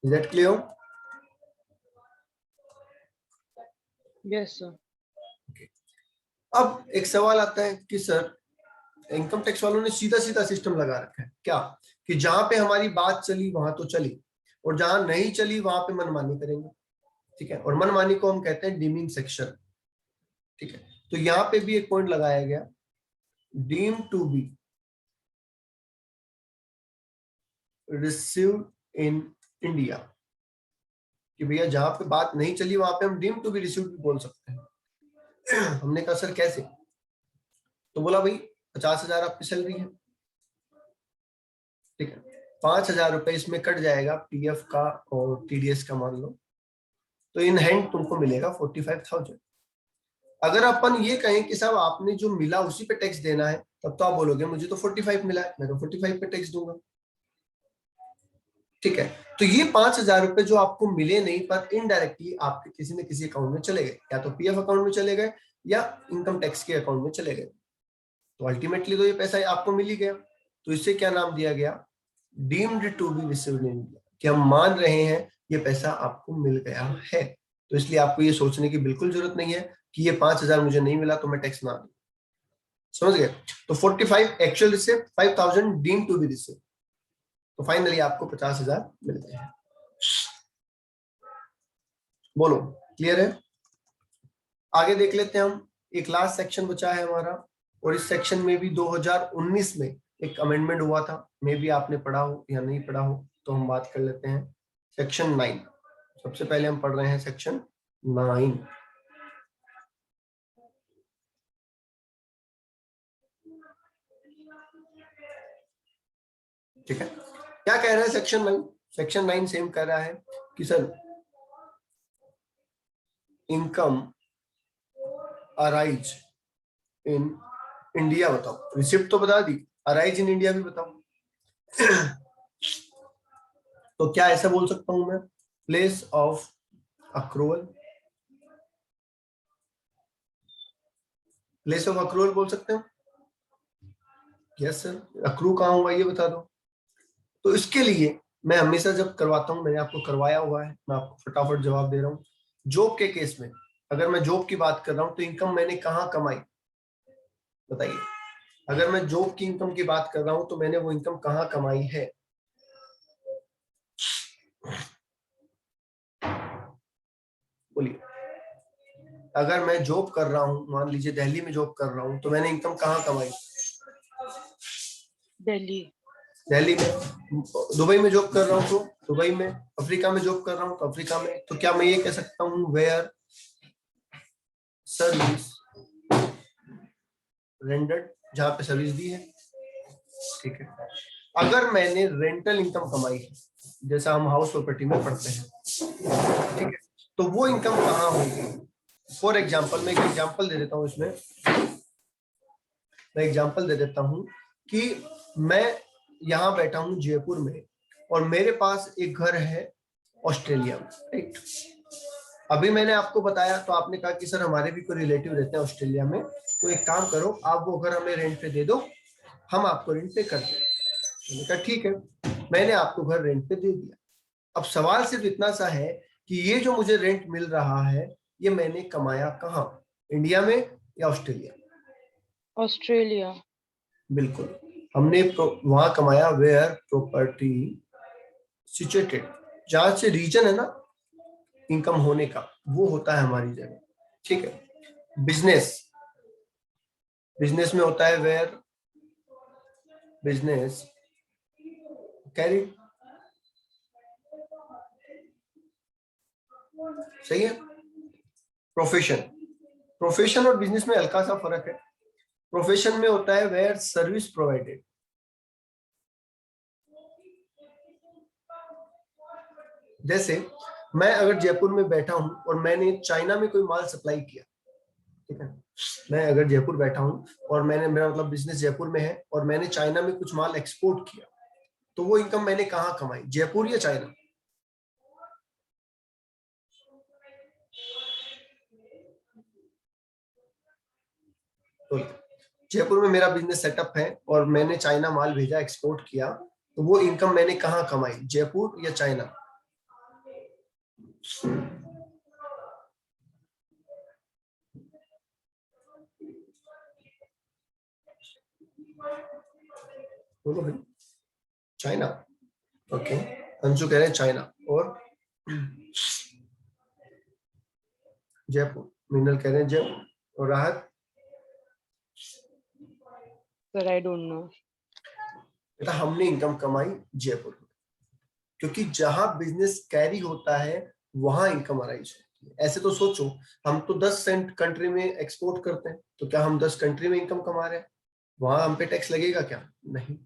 Is that clear? Yes, sir. अब एक सवाल आता है कि सर इनकम टैक्स वालों ने सीधा सीधा सिस्टम लगा रखा है क्या, कि जहां पे हमारी बात चली वहां तो चली, और जहां नहीं चली वहां पे मनमानी करेंगे। ठीक है, और मनमानी को हम कहते हैं डीमिंग सेक्शन। ठीक है, तो यहाँ पे भी एक पॉइंट लगाया गया, deem to be received in India, कि भैया जहां पे बात नहीं चली वहां पे हम डीम टू बी रिसीव्ड भी बोल सकते हैं। हमने कहा सर कैसे? तो बोला भाई 50,000 आपकी सैलरी है, ठीक है, 5,000 रुपए इसमें कट जाएगा पीएफ का और टीडीएस का मान लो, तो इन हैंड तुमको मिलेगा 45,000। अगर अपन ये कहें कि साहब आपने जो मिला उसी पे टैक्स देना है, तब तो आप बोलोगे मुझे तो 45 मिला है, मैं तो 45 पे टैक्स दूंगा। ठीक है, तो ये 5,000 रुपए जो आपको मिले नहीं, पर इनडायरेक्टली आपके किसी न किसी अकाउंट में चले गए, या तो पीएफ अकाउंट में चले गए या इनकम टैक्स के अकाउंट में चले गए। तो अल्टीमेटली तो ये पैसा आपको मिल ही गया, तो इससे क्या नाम दिया गया, deemed to be received in India, कि हम मान रहे हैं ये पैसा आपको मिल गया है। तो इसलिए आपको ये सोचने की बिल्कुल जरूरत नहीं है कि ये 5,000 मुझे नहीं मिला तो मैं टैक्स ना दूं। समझ गए? तो 45 actual receipt, 5,000 deemed to be received, तो फाइनली आपको 50,000 मिल गए हैं। बोलो, क्लियर है? आगे देख लेते हैं हम, एक लास्ट सेक्शन बचा है हमारा, और इस सेक्शन में भी 2019 में एक अमेंडमेंट हुआ था, मे भी आपने पढ़ा हो या नहीं पढ़ा हो, तो हम बात कर लेते हैं। सेक्शन 9, सबसे पहले हम पढ़ रहे हैं सेक्शन 9। ठीक है, क्या कह रहा है सेक्शन 9? सेक्शन 9 सेम कह रहा है कि sir income arise in India, बताओ, रिसिप्ट तो बता दी, अराइज इन इंडिया भी बताओ। तो क्या ऐसा बोल सकता हूं मैं, place of accrual, place of accrual बोल सकते हो? यस सर, अक्रू कहाँ हुआ ये बता दो। तो इसके लिए मैं हमेशा जब करवाता हूं, मैंने आपको करवाया हुआ है, मैं आपको फटाफट जवाब दे रहा हूँ। जॉब के केस में अगर मैं जॉब की बात कर रहा हूं तो इनकम मैंने कहाँ कमाई, बताइए। अगर मैं जॉब की इनकम की बात कर रहा हूं तो मैंने वो इनकम कहाँ कमाई है, बोलिए। अगर मैं जॉब कर रहा हूं, मान लीजिए दिल्ली में जॉब कर रहा हूं, तो मैंने इनकम कहाँ कमाई? दिल्ली। दिल्ली में। दुबई में जॉब कर रहा हूँ तो दुबई में, अफ्रीका में जॉब कर रहा हूँ तो अफ्रीका में। तो क्या मैं ये कह सकता हूँ वेयर सर्विस रेंडर्ड, जहां पे सर्विस दी है? ठीक है। अगर मैंने रेंटल इनकम कमाई है, जैसा हम हाउस प्रॉपर्टी में पढ़ते हैं, ठीक है, तो वो इनकम कहाँ होगी? फॉर एग्जाम्पल, मैं एक एग्जाम्पल दे देता हूँ इसमें, मैं एग्जाम्पल दे देता हूँ कि मैं यहाँ बैठा हूँ जयपुर में, और मेरे पास एक घर है ऑस्ट्रेलिया में, राइट। अभी मैंने आपको बताया तो आपने कहा कि सर हमारे भी कोई रिलेटिव रहते हैं ऑस्ट्रेलिया में, तो एक काम करो, आप वो घर हमें रेंट पे दे दो, हम आपको रेंट पे कर दें। मैंने कहा ठीक है, मैंने आपको घर रेंट पे दे दिया। अब सवाल सिर्फ इतना सा है कि ये जो मुझे रेंट मिल रहा है, ये मैंने कमाया कहाँ, इंडिया में या ऑस्ट्रेलिया? ऑस्ट्रेलिया। बिल्कुल, हमने वहां कमाया वेयर प्रॉपर्टी सिचुएटेड, जहां से रीजन है ना इनकम होने का, वो होता है हमारी जगह। ठीक है। बिजनेस, बिजनेस में होता है वेयर बिजनेस कैरी, सही है। प्रोफेशन, प्रोफेशन और बिजनेस में हल्का सा फर्क है। प्रोफेशन में होता है वेयर सर्विस प्रोवाइडेड, जैसे मैं अगर जयपुर में बैठा हूं और मैंने चाइना में कोई माल सप्लाई किया, ठीक है, मैं अगर जयपुर बैठा हूं और मैंने, मेरा मतलब बिजनेस जयपुर में है और मैंने चाइना में कुछ माल एक्सपोर्ट किया, तो वो इनकम मैंने कहाँ कमाई, जयपुर या चाइना? तो जयपुर में मेरा बिजनेस सेटअप है और मैंने चाइना माल भेजा, एक्सपोर्ट किया, तो वो इनकम मैंने कहाँ कमाई, जयपुर या चाइना? बोलो भाई, चाइना। ओके, अंशु कह रहे हैं चाइना, और जयपुर, मिनल कह रहे हैं जयपुर, और राहत? Sir I don't know. बेटा हमने इनकम कमाई जयपुर में, क्योंकि जहां बिजनेस कैरी होता है वहां इनकम अराइज होती है। ऐसे तो सोचो, हम तो 10 सेंट कंट्री में एक्सपोर्ट करते हैं, तो क्या हम 10 कंट्री में इनकम कमा रहे हैं? वहां हम पे टैक्स लगेगा क्या? नहीं।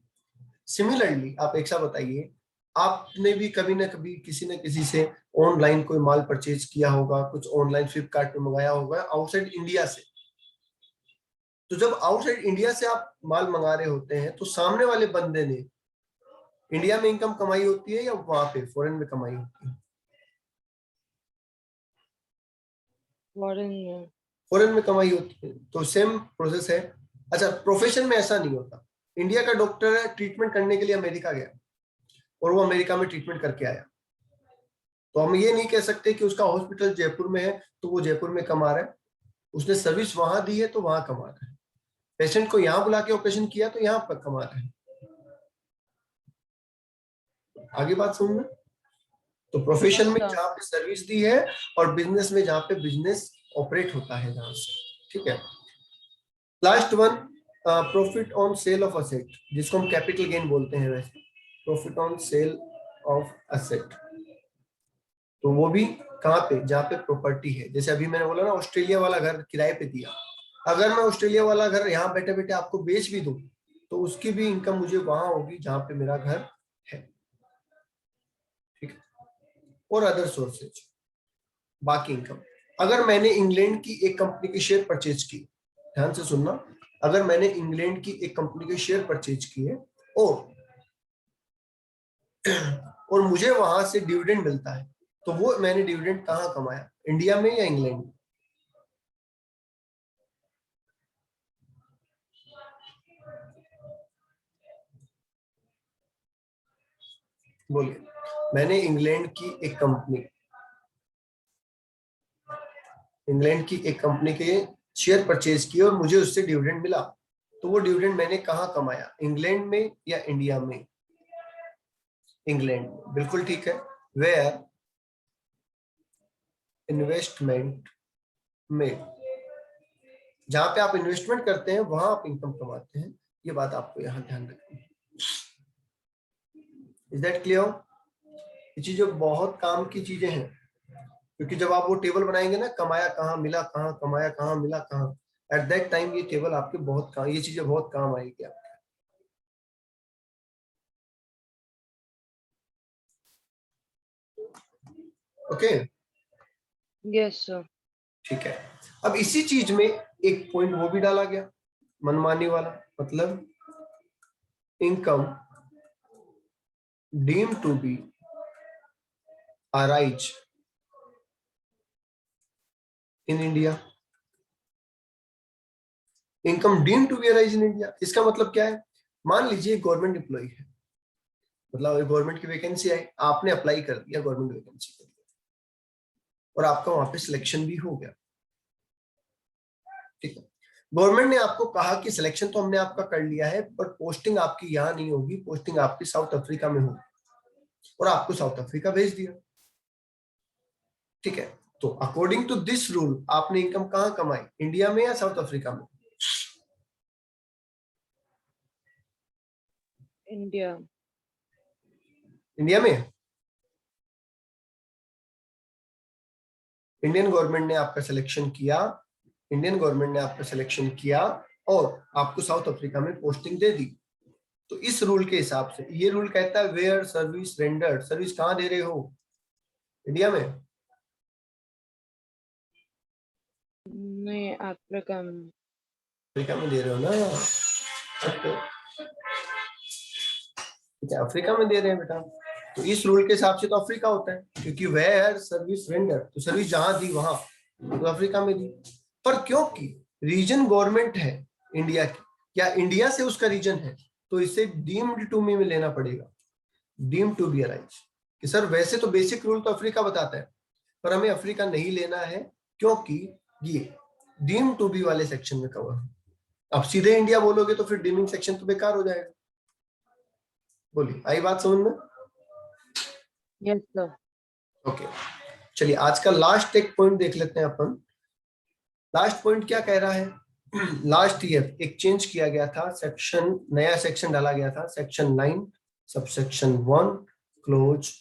सिमिलरली आप एक सा बताइए, आपने भी कभी ना कभी किसी न किसी से ऑनलाइन कोई माल परचेज किया होगा, कुछ ऑनलाइन फ्लिपकार्ट पे मंगाया होगा आउटसाइड इंडिया से। तो जब आउटसाइड इंडिया से आप माल मंगा रहे होते हैं, तो सामने वाले बंदे ने इंडिया में इनकम कमाई होती है या वहां पे फॉरेन में कमाई होती है? फॉरेन में। फॉरेन में कमाई होती है। तो सेम प्रोसेस है, अच्छा, प्रोफेशन में ऐसा नहीं होता। इंडिया का डॉक्टर ट्रीटमेंट करने के लिए अमेरिका गया और वो अमेरिका में ट्रीटमेंट करके आया, तो हम ये नहीं कह सकते कि उसका हॉस्पिटल जयपुर में है तो वो जयपुर में कमा रहा है। उसने सर्विस वहां दी है तो वहां कमा रहा है। पेशेंट को यहाँ बुला के ऑपरेशन किया तो यहाँ पर कमा रहा है। आगे बात समझ में? तो प्रोफेशन Yes, में sir. जहाँ पे सर्विस दी है और बिजनेस में जहाँ पे बिजनेस ऑपरेट होता है जहाँ से। ठीक है। Last one, profit on sale of asset, जिसको हम कैपिटल गेन बोलते हैं वैसे, profit on sale of asset. तो वो भी कहाँ पे, जहाँ पे प्रॉपर्टी है। जैसे अभी मैंने बोला ना, ऑस्ट्रेलिया वाला घर किराए पे दिया, अगर मैं ऑस्ट्रेलिया वाला घर यहाँ बैठे बैठे आपको बेच भी दूं तो उसकी भी इनकम मुझे वहां होगी जहाँ पे मेरा घर है। ठीक है। और अदर सोर्सेज, बाकी इनकम। अगर मैंने इंग्लैंड की एक कंपनी के शेयर परचेज की, ध्यान से सुनना, अगर मैंने इंग्लैंड की एक कंपनी के शेयर परचेज किए और मुझे वहां से डिविडेंड मिलता है, तो वो मैंने डिविडेंड कहाँ कमाया, इंडिया में या इंग्लैंड में? बोलिए। मैंने इंग्लैंड की एक कंपनी के शेयर परचेज किए और मुझे उससे डिविडेंड मिला, तो वो डिविडेंड मैंने कहाँ कमाया, इंग्लैंड में या इंडिया में? इंग्लैंड में, बिल्कुल ठीक है। वेयर इन्वेस्टमेंट में, जहां पे आप इन्वेस्टमेंट करते हैं वहां आप इनकम कमाते हैं। ये बात आपको यहाँ ध्यान रखनी है। Is that clear? ये चीजें बहुत काम की चीजें हैं, क्योंकि जब आप वो टेबल बनाएंगे ना, कमाया कहाँ मिला कहाँ, कमाया कहाँ मिला कहाँ, एट दैट टाइम ये टेबल आपके बहुत काम, ये चीजें बहुत काम आएगी आपके। ओके। Yes, sir. ठीक है। अब इसी चीज में एक पॉइंट वो भी डाला गया, मनमानी वाला, मतलब income deemed to be arise in India. Income deemed to be arise in India, इसका मतलब क्या है? मान लीजिए गवर्नमेंट एम्प्लॉय है, मतलब गवर्नमेंट की वैकेंसी आई, आपने अप्लाई कर दिया गवर्नमेंट वैकेंसी के लिए और आपका वहां पे सिलेक्शन भी हो गया। ठीक है। गवर्नमेंट ने आपको कहा कि सिलेक्शन तो हमने आपका कर लिया है, बट पोस्टिंग आपकी यहाँ नहीं होगी, पोस्टिंग आपकी साउथ अफ्रीका में होगी, और आपको साउथ अफ्रीका भेज दिया। ठीक है। तो अकॉर्डिंग टू दिस रूल आपने इनकम कहाँ कमाई, इंडिया में या साउथ अफ्रीका में? India. इंडिया में। इंडियन गवर्नमेंट ने आपका सिलेक्शन किया, इंडियन गवर्नमेंट ने आपका सिलेक्शन किया और आपको साउथ अफ्रीका में पोस्टिंग दे दी। तो इस रूल के हिसाब से, ये रूल कहता है वेयर सर्विस रेंडर्ड, सर्विस कहाँ दे रहे हो, इंडिया में? नहीं, अफ्रीका में. अफ्रीका में दे रहे हो ना? Okay. ठीक है, अफ्रीका में दे रहे हैं बेटा। तो इस रूल के हिसाब से तो अफ्रीका होता है, क्योंकि वेयर सर्विस रेंडर, तो सर्विस जहां दी वहां, तो अफ्रीका में दी। पर क्योंकि रीजन गवर्नमेंट है इंडिया की, या इंडिया से उसका रीजन है, तो इसे डीम्ड टू मी में लेना पड़ेगा, डीम्ड टू बी अराइज। कि सर वैसे तो बेसिक रूल तो अफ्रीका बताता है, पर हमें अफ्रीका नहीं लेना है क्योंकि ये डीम्ड टू बी वाले सेक्शन में कवर है। अब सीधे इंडिया बोलोगे तो फिर डीमिंग सेक्शन तो बेकार हो जाएगा। बोलिए, आई बात समझ में? Yes, sir. ओके। चलिए आज का लास्ट एक पॉइंट देख लेते हैं अपन। लास्ट पॉइंट क्या कह रहा है? लास्ट ईयर एक चेंज किया गया था, सेक्शन, नया सेक्शन डाला गया था, सेक्शन 9 सबसेक्शन 1 क्लोज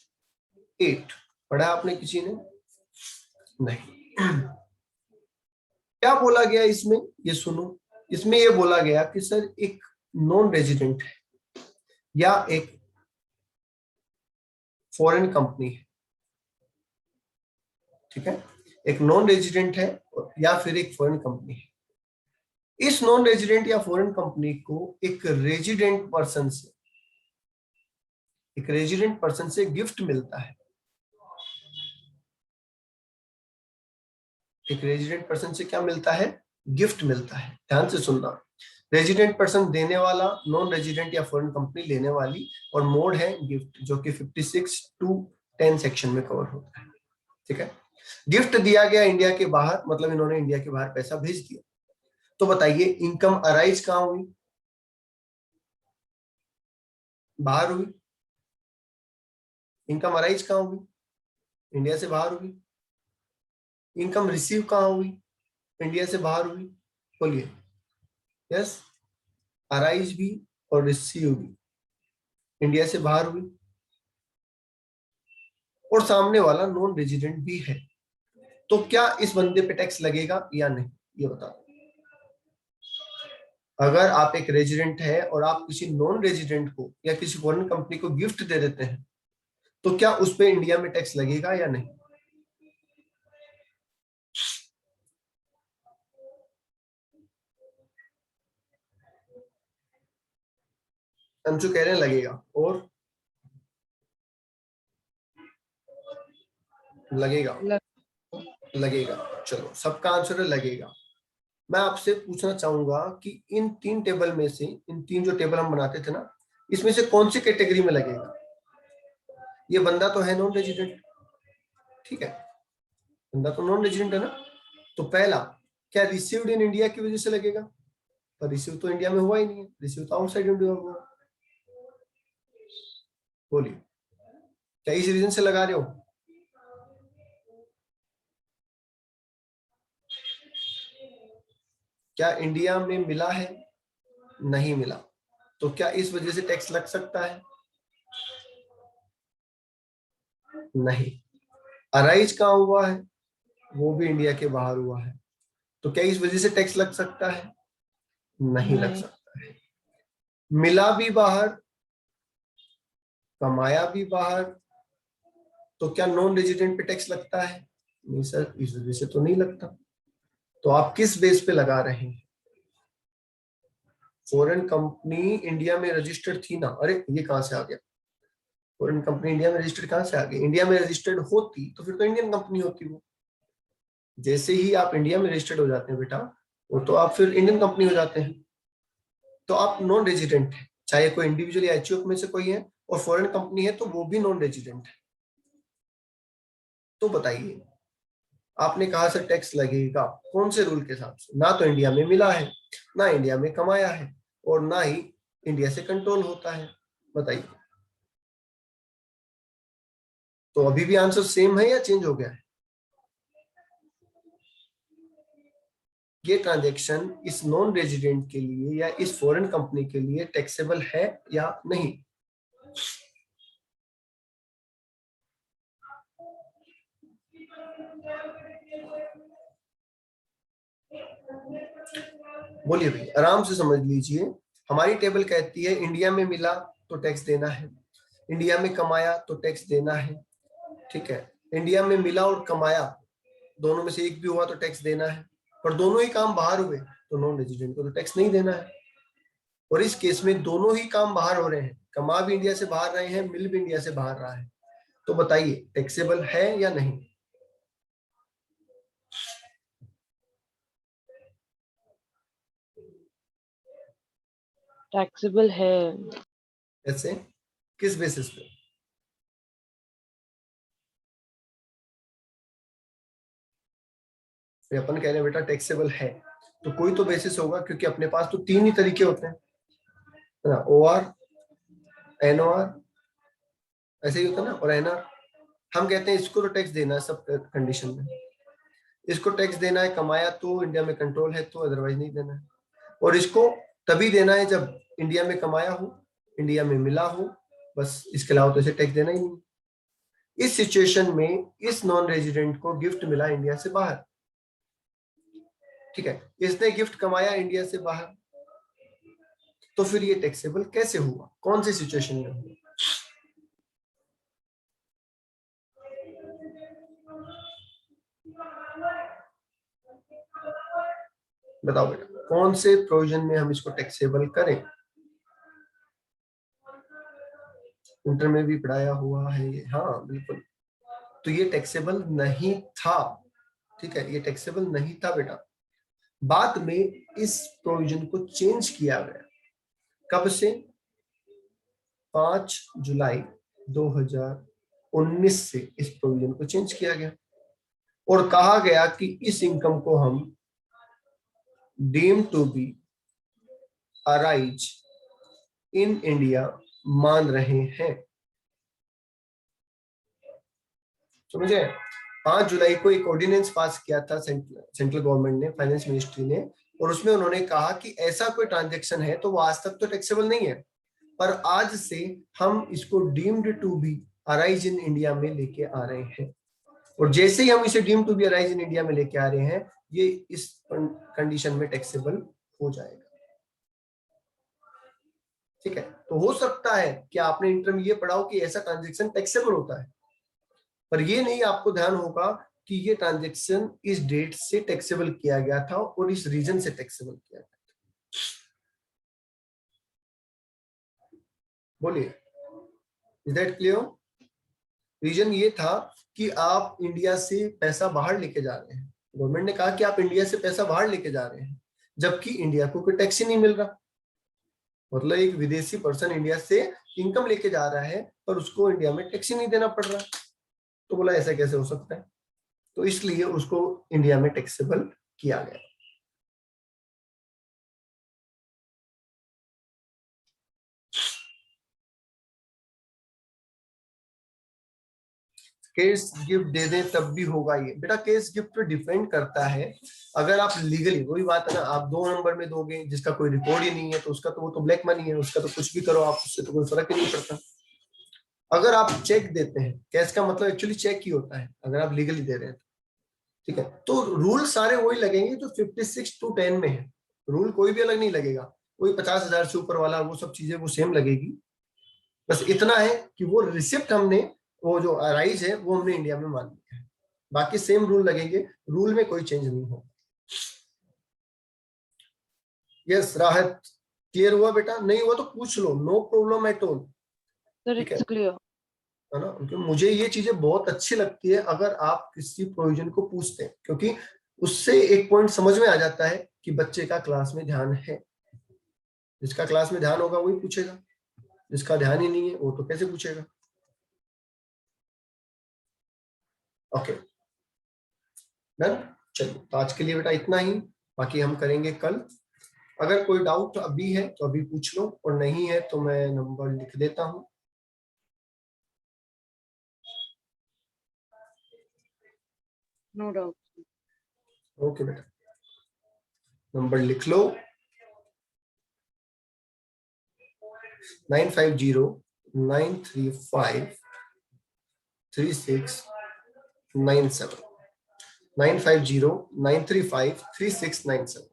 8। पढ़ा आपने किसी ने? नहीं। क्या बोला गया इसमें, ये सुनो। इसमें ये बोला गया कि सर एक नॉन रेजिडेंट है या एक फॉरेन कंपनी है, ठीक है, एक नॉन रेजिडेंट है या फिर एक फॉरेन कंपनी है, इस नॉन रेजिडेंट या फॉरेन कंपनी को एक रेजिडेंट पर्सन से गिफ्ट मिलता है, एक रेजिडेंट पर्सन से क्या मिलता है, गिफ्ट मिलता है। ध्यान से सुनना, रेजिडेंट पर्सन देने वाला, नॉन रेजिडेंट या फॉरेन कंपनी लेने वाली, और मोड है गिफ्ट, जो कि 56 to 10 सेक्शन में कवर होता है। ठीक है, गिफ्ट दिया गया इंडिया के बाहर, मतलब इन्होंने इंडिया के बाहर पैसा भेज दिया। तो बताइए इनकम अराइज कहां हुई? बाहर हुई। इनकम अराइज कहां हुई? इंडिया से बाहर हुई। इनकम रिसीव कहां हुई? इंडिया से बाहर हुई। बोलिए। यस, अराइज भी और रिसीव भी इंडिया से बाहर हुई, और सामने वाला नॉन रेजिडेंट भी है। तो क्या इस बंदे पे टैक्स लगेगा या नहीं, ये बताओ। अगर आप एक रेजिडेंट है और आप किसी नॉन रेजिडेंट को या किसी फॉरेन कंपनी को गिफ्ट दे देते हैं, तो क्या उस पे इंडिया में टैक्स लगेगा या नहीं? अंशु कह रहे हैं लगेगा, और लगेगा। लगेगा, चलो सबका आंसर है लगेगा। मैं आपसे पूछना चाहूंगा कि इन तीन टेबल में से, इन तीन जो टेबल हम बनाते थे ना, इसमें से कौन सी कैटेगरी में लगेगा? ये बंदा तो है नॉन रेजिडेंट, ठीक है, बंदा तो नॉन रेजिडेंट है ना। तो पहला, क्या रिसीव्ड इन इंडिया की वजह से लगेगा? पर रिसीव तो इंडिया में हुआ ही नहीं है, रिसीव तो आउटसाइड इंडिया हुआ। बोलिए, क्या इस रीजन से लगा रहे हो? क्या इंडिया में मिला है? नहीं मिला। तो क्या इस वजह से टैक्स लग सकता है? नहीं। अराइज कहाँ हुआ है? वो भी इंडिया के बाहर हुआ है। तो क्या इस वजह से टैक्स लग सकता है? नहीं लग सकता है। मिला भी बाहर, कमाया भी बाहर, तो क्या नॉन रेजिडेंट पे टैक्स लगता है? नहीं सर, इस वजह से तो नहीं लगता। तो आप किस बेस पे लगा रहे हैं? फॉरेन कंपनी इंडिया में रजिस्टर्ड थी ना। अरे ये कहां से आ गया? फॉरेन कंपनी इंडिया में रजिस्टर्ड कहां से आ गई? इंडिया में रजिस्टर्ड होती तो फिर तो इंडियन कंपनी होती वो। जैसे ही आप इंडिया में रजिस्टर्ड हो जाते हैं बेटा, वो तो आप फिर इंडियन कंपनी हो जाते हैं। तो आप नॉन रेजिडेंट है, चाहे कोई इंडिविजुअल या एचयूएफ में से कोई है, और फॉरेन कंपनी है तो वो भी नॉन रेजिडेंट है। तो बताइए, आपने कहा सर टैक्स लगेगा, कौन से रूल के हिसाब से? ना तो इंडिया में मिला है, ना इंडिया में कमाया है, और ना ही इंडिया से कंट्रोल होता है। बताइए। तो अभी भी आंसर सेम है या चेंज हो गया है? ये ट्रांजैक्शन इस नॉन रेजिडेंट के लिए या इस फॉरेन कंपनी के लिए टैक्सेबल है या नहीं? बोलिए भाई, आराम से समझ लीजिए। हमारी टेबल कहती है इंडिया में मिला तो टैक्स देना है, इंडिया में कमाया तो टैक्स देना है। ठीक है, इंडिया में मिला और कमाया दोनों में से एक भी हुआ तो टैक्स देना है, पर दोनों ही काम बाहर हुए तो नॉन रेजिडेंट को तो टैक्स नहीं देना है। और इस केस में दोनों ही काम बाहर हो रहे हैं, कमा भी इंडिया से बाहर रहे हैं, मिल भी इंडिया से बाहर रहा है। तो बताइए टैक्सेबल है या नहीं? टैक्सेबल है। ऐसे किस बेसिस पे? अपन कह रहे हैं बेटा टैक्सेबल है, तो कोई तो बेसिस होगा, क्योंकि अपने पास तो तीन ही तरीके होते हैं, है ना। ओआर, एनओआर, ऐसे ही होता है ना, और एनआर। हम कहते हैं इसको तो टैक्स देना है सब कंडीशन में, इसको टैक्स देना है, कमाया तो इंडिया में कंट्रोल है तो, अदरवाइज नहीं देना है। और इसको तभी देना है जब इंडिया में कमाया हो, इंडिया में मिला हो, बस इसके अलावा तो इसे टैक्स देना ही नहीं। इस सिचुएशन में इस नॉन रेजिडेंट को गिफ्ट मिला इंडिया से बाहर, ठीक है, इसने गिफ्ट कमाया इंडिया से बाहर, तो फिर ये टैक्सेबल कैसे हुआ, कौन सी सिचुएशन में हुआ? बताओ बेटा, कौन से प्रोविजन में हम इसको टैक्सेबल करें? इंटर में भी पढ़ाया हुआ है ये, हाँ बिल्कुल। तो ये टैक्सेबल नहीं था, ठीक है, ये टैक्सेबल नहीं था बेटा। बाद में इस प्रोविजन को चेंज किया गया। कब से? 5 जुलाई 2019 से इस प्रोविजन को चेंज किया गया और कहा गया कि इस इनकम को हम deem to be arise in India मान रहे हैं। समझे? 5 जुलाई को एक ऑर्डिनेंस पास किया था सेंट्रल गवर्नमेंट ने, फाइनेंस मिनिस्ट्री ने, और उसमें उन्होंने कहा कि ऐसा कोई ट्रांजैक्शन है तो वो आज तक तो टैक्सेबल नहीं है, पर आज से हम इसको deemed to be arise in India में लेके आ रहे हैं। और जैसे ही हम इसे deemed to be arise in India में लेके आ रहे हैं, ये इस कंडीशन में टैक्सेबल हो जाएगा। ठीक है, तो हो सकता है कि आपने इंटर में ये पढ़ा हो कि ऐसा ट्रांजैक्शन टैक्सेबल होता है, पर ये नहीं आपको ध्यान होगा कि ये ट्रांजैक्शन इस डेट से टैक्सेबल किया गया था और इस रीजन से टैक्सेबल किया गया था। बोलिए, इज दैट क्लियर? रीजन ये था कि आप इंडिया से पैसा बाहर लेके जा रहे हैं। गवर्नमेंट ने कहा कि आप इंडिया से पैसा बाहर लेके जा रहे हैं, जबकि इंडिया को कोई टैक्स ही नहीं मिल रहा। मतलब एक विदेशी पर्सन इंडिया से इनकम लेके जा रहा है पर उसको इंडिया में टैक्स ही नहीं देना पड़ रहा। तो बोला ऐसा कैसे हो सकता है? तो इसलिए उसको इंडिया में टैक्सेबल किया गया। केस गिफ्ट दे दें तब भी होगा ये? बेटा केस गिफ्ट पे डिपेंड करता है। अगर आप लीगली, वही बात है ना, आप 2 नंबर में दोगे जिसका कोई रिकॉर्ड ही नहीं है तो उसका तो वो तो ब्लैक मनी है, उसका तो कुछ भी करो आप, उससे तो कोई फर्क ही नहीं पड़ता। अगर आप चेक देते हैं, कैश का मतलब एक्चुअली चेक ही होता है अगर आप लीगली दे रहे हैं, ठीक है, तो रूल सारे वही लगेंगे जो 56(2)(10) में है। रूल कोई भी अलग नहीं लगेगा, कोई 50,000 से ऊपर वाला वो सब चीजें वो सेम लगेगी। बस इतना है कि वो रिसिप्ट हमने, वो जो अराइज है वो हमने इंडिया में मान लिया है, बाकी सेम रूल लगेंगे, रूल में कोई चेंज नहीं होगा। यस राहत, क्लियर हुआ बेटा? नहीं हुआ तो पूछ लो, no problem at all. Sir, ठीक है it's clear. ना? क्योंकि मुझे ये चीजें बहुत अच्छी लगती है अगर आप किसी प्रोविजन को पूछते हैं, क्योंकि उससे एक पॉइंट समझ में आ जाता है कि बच्चे का क्लास में ध्यान है। जिसका क्लास में ध्यान होगा वही पूछेगा, जिसका ध्यान ही नहीं है वो तो कैसे पूछेगा। Okay done. चलिए, तो आज के लिए बेटा इतना ही, बाकी हम करेंगे कल। अगर कोई डाउट अभी है तो अभी पूछ लो, और नहीं है तो मैं नंबर लिख देता हूँ। No doubt. ओके बेटा, नंबर लिख लो 9509353697 9509353697।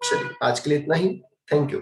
चलिए आज के लिए इतना ही, थैंक यू।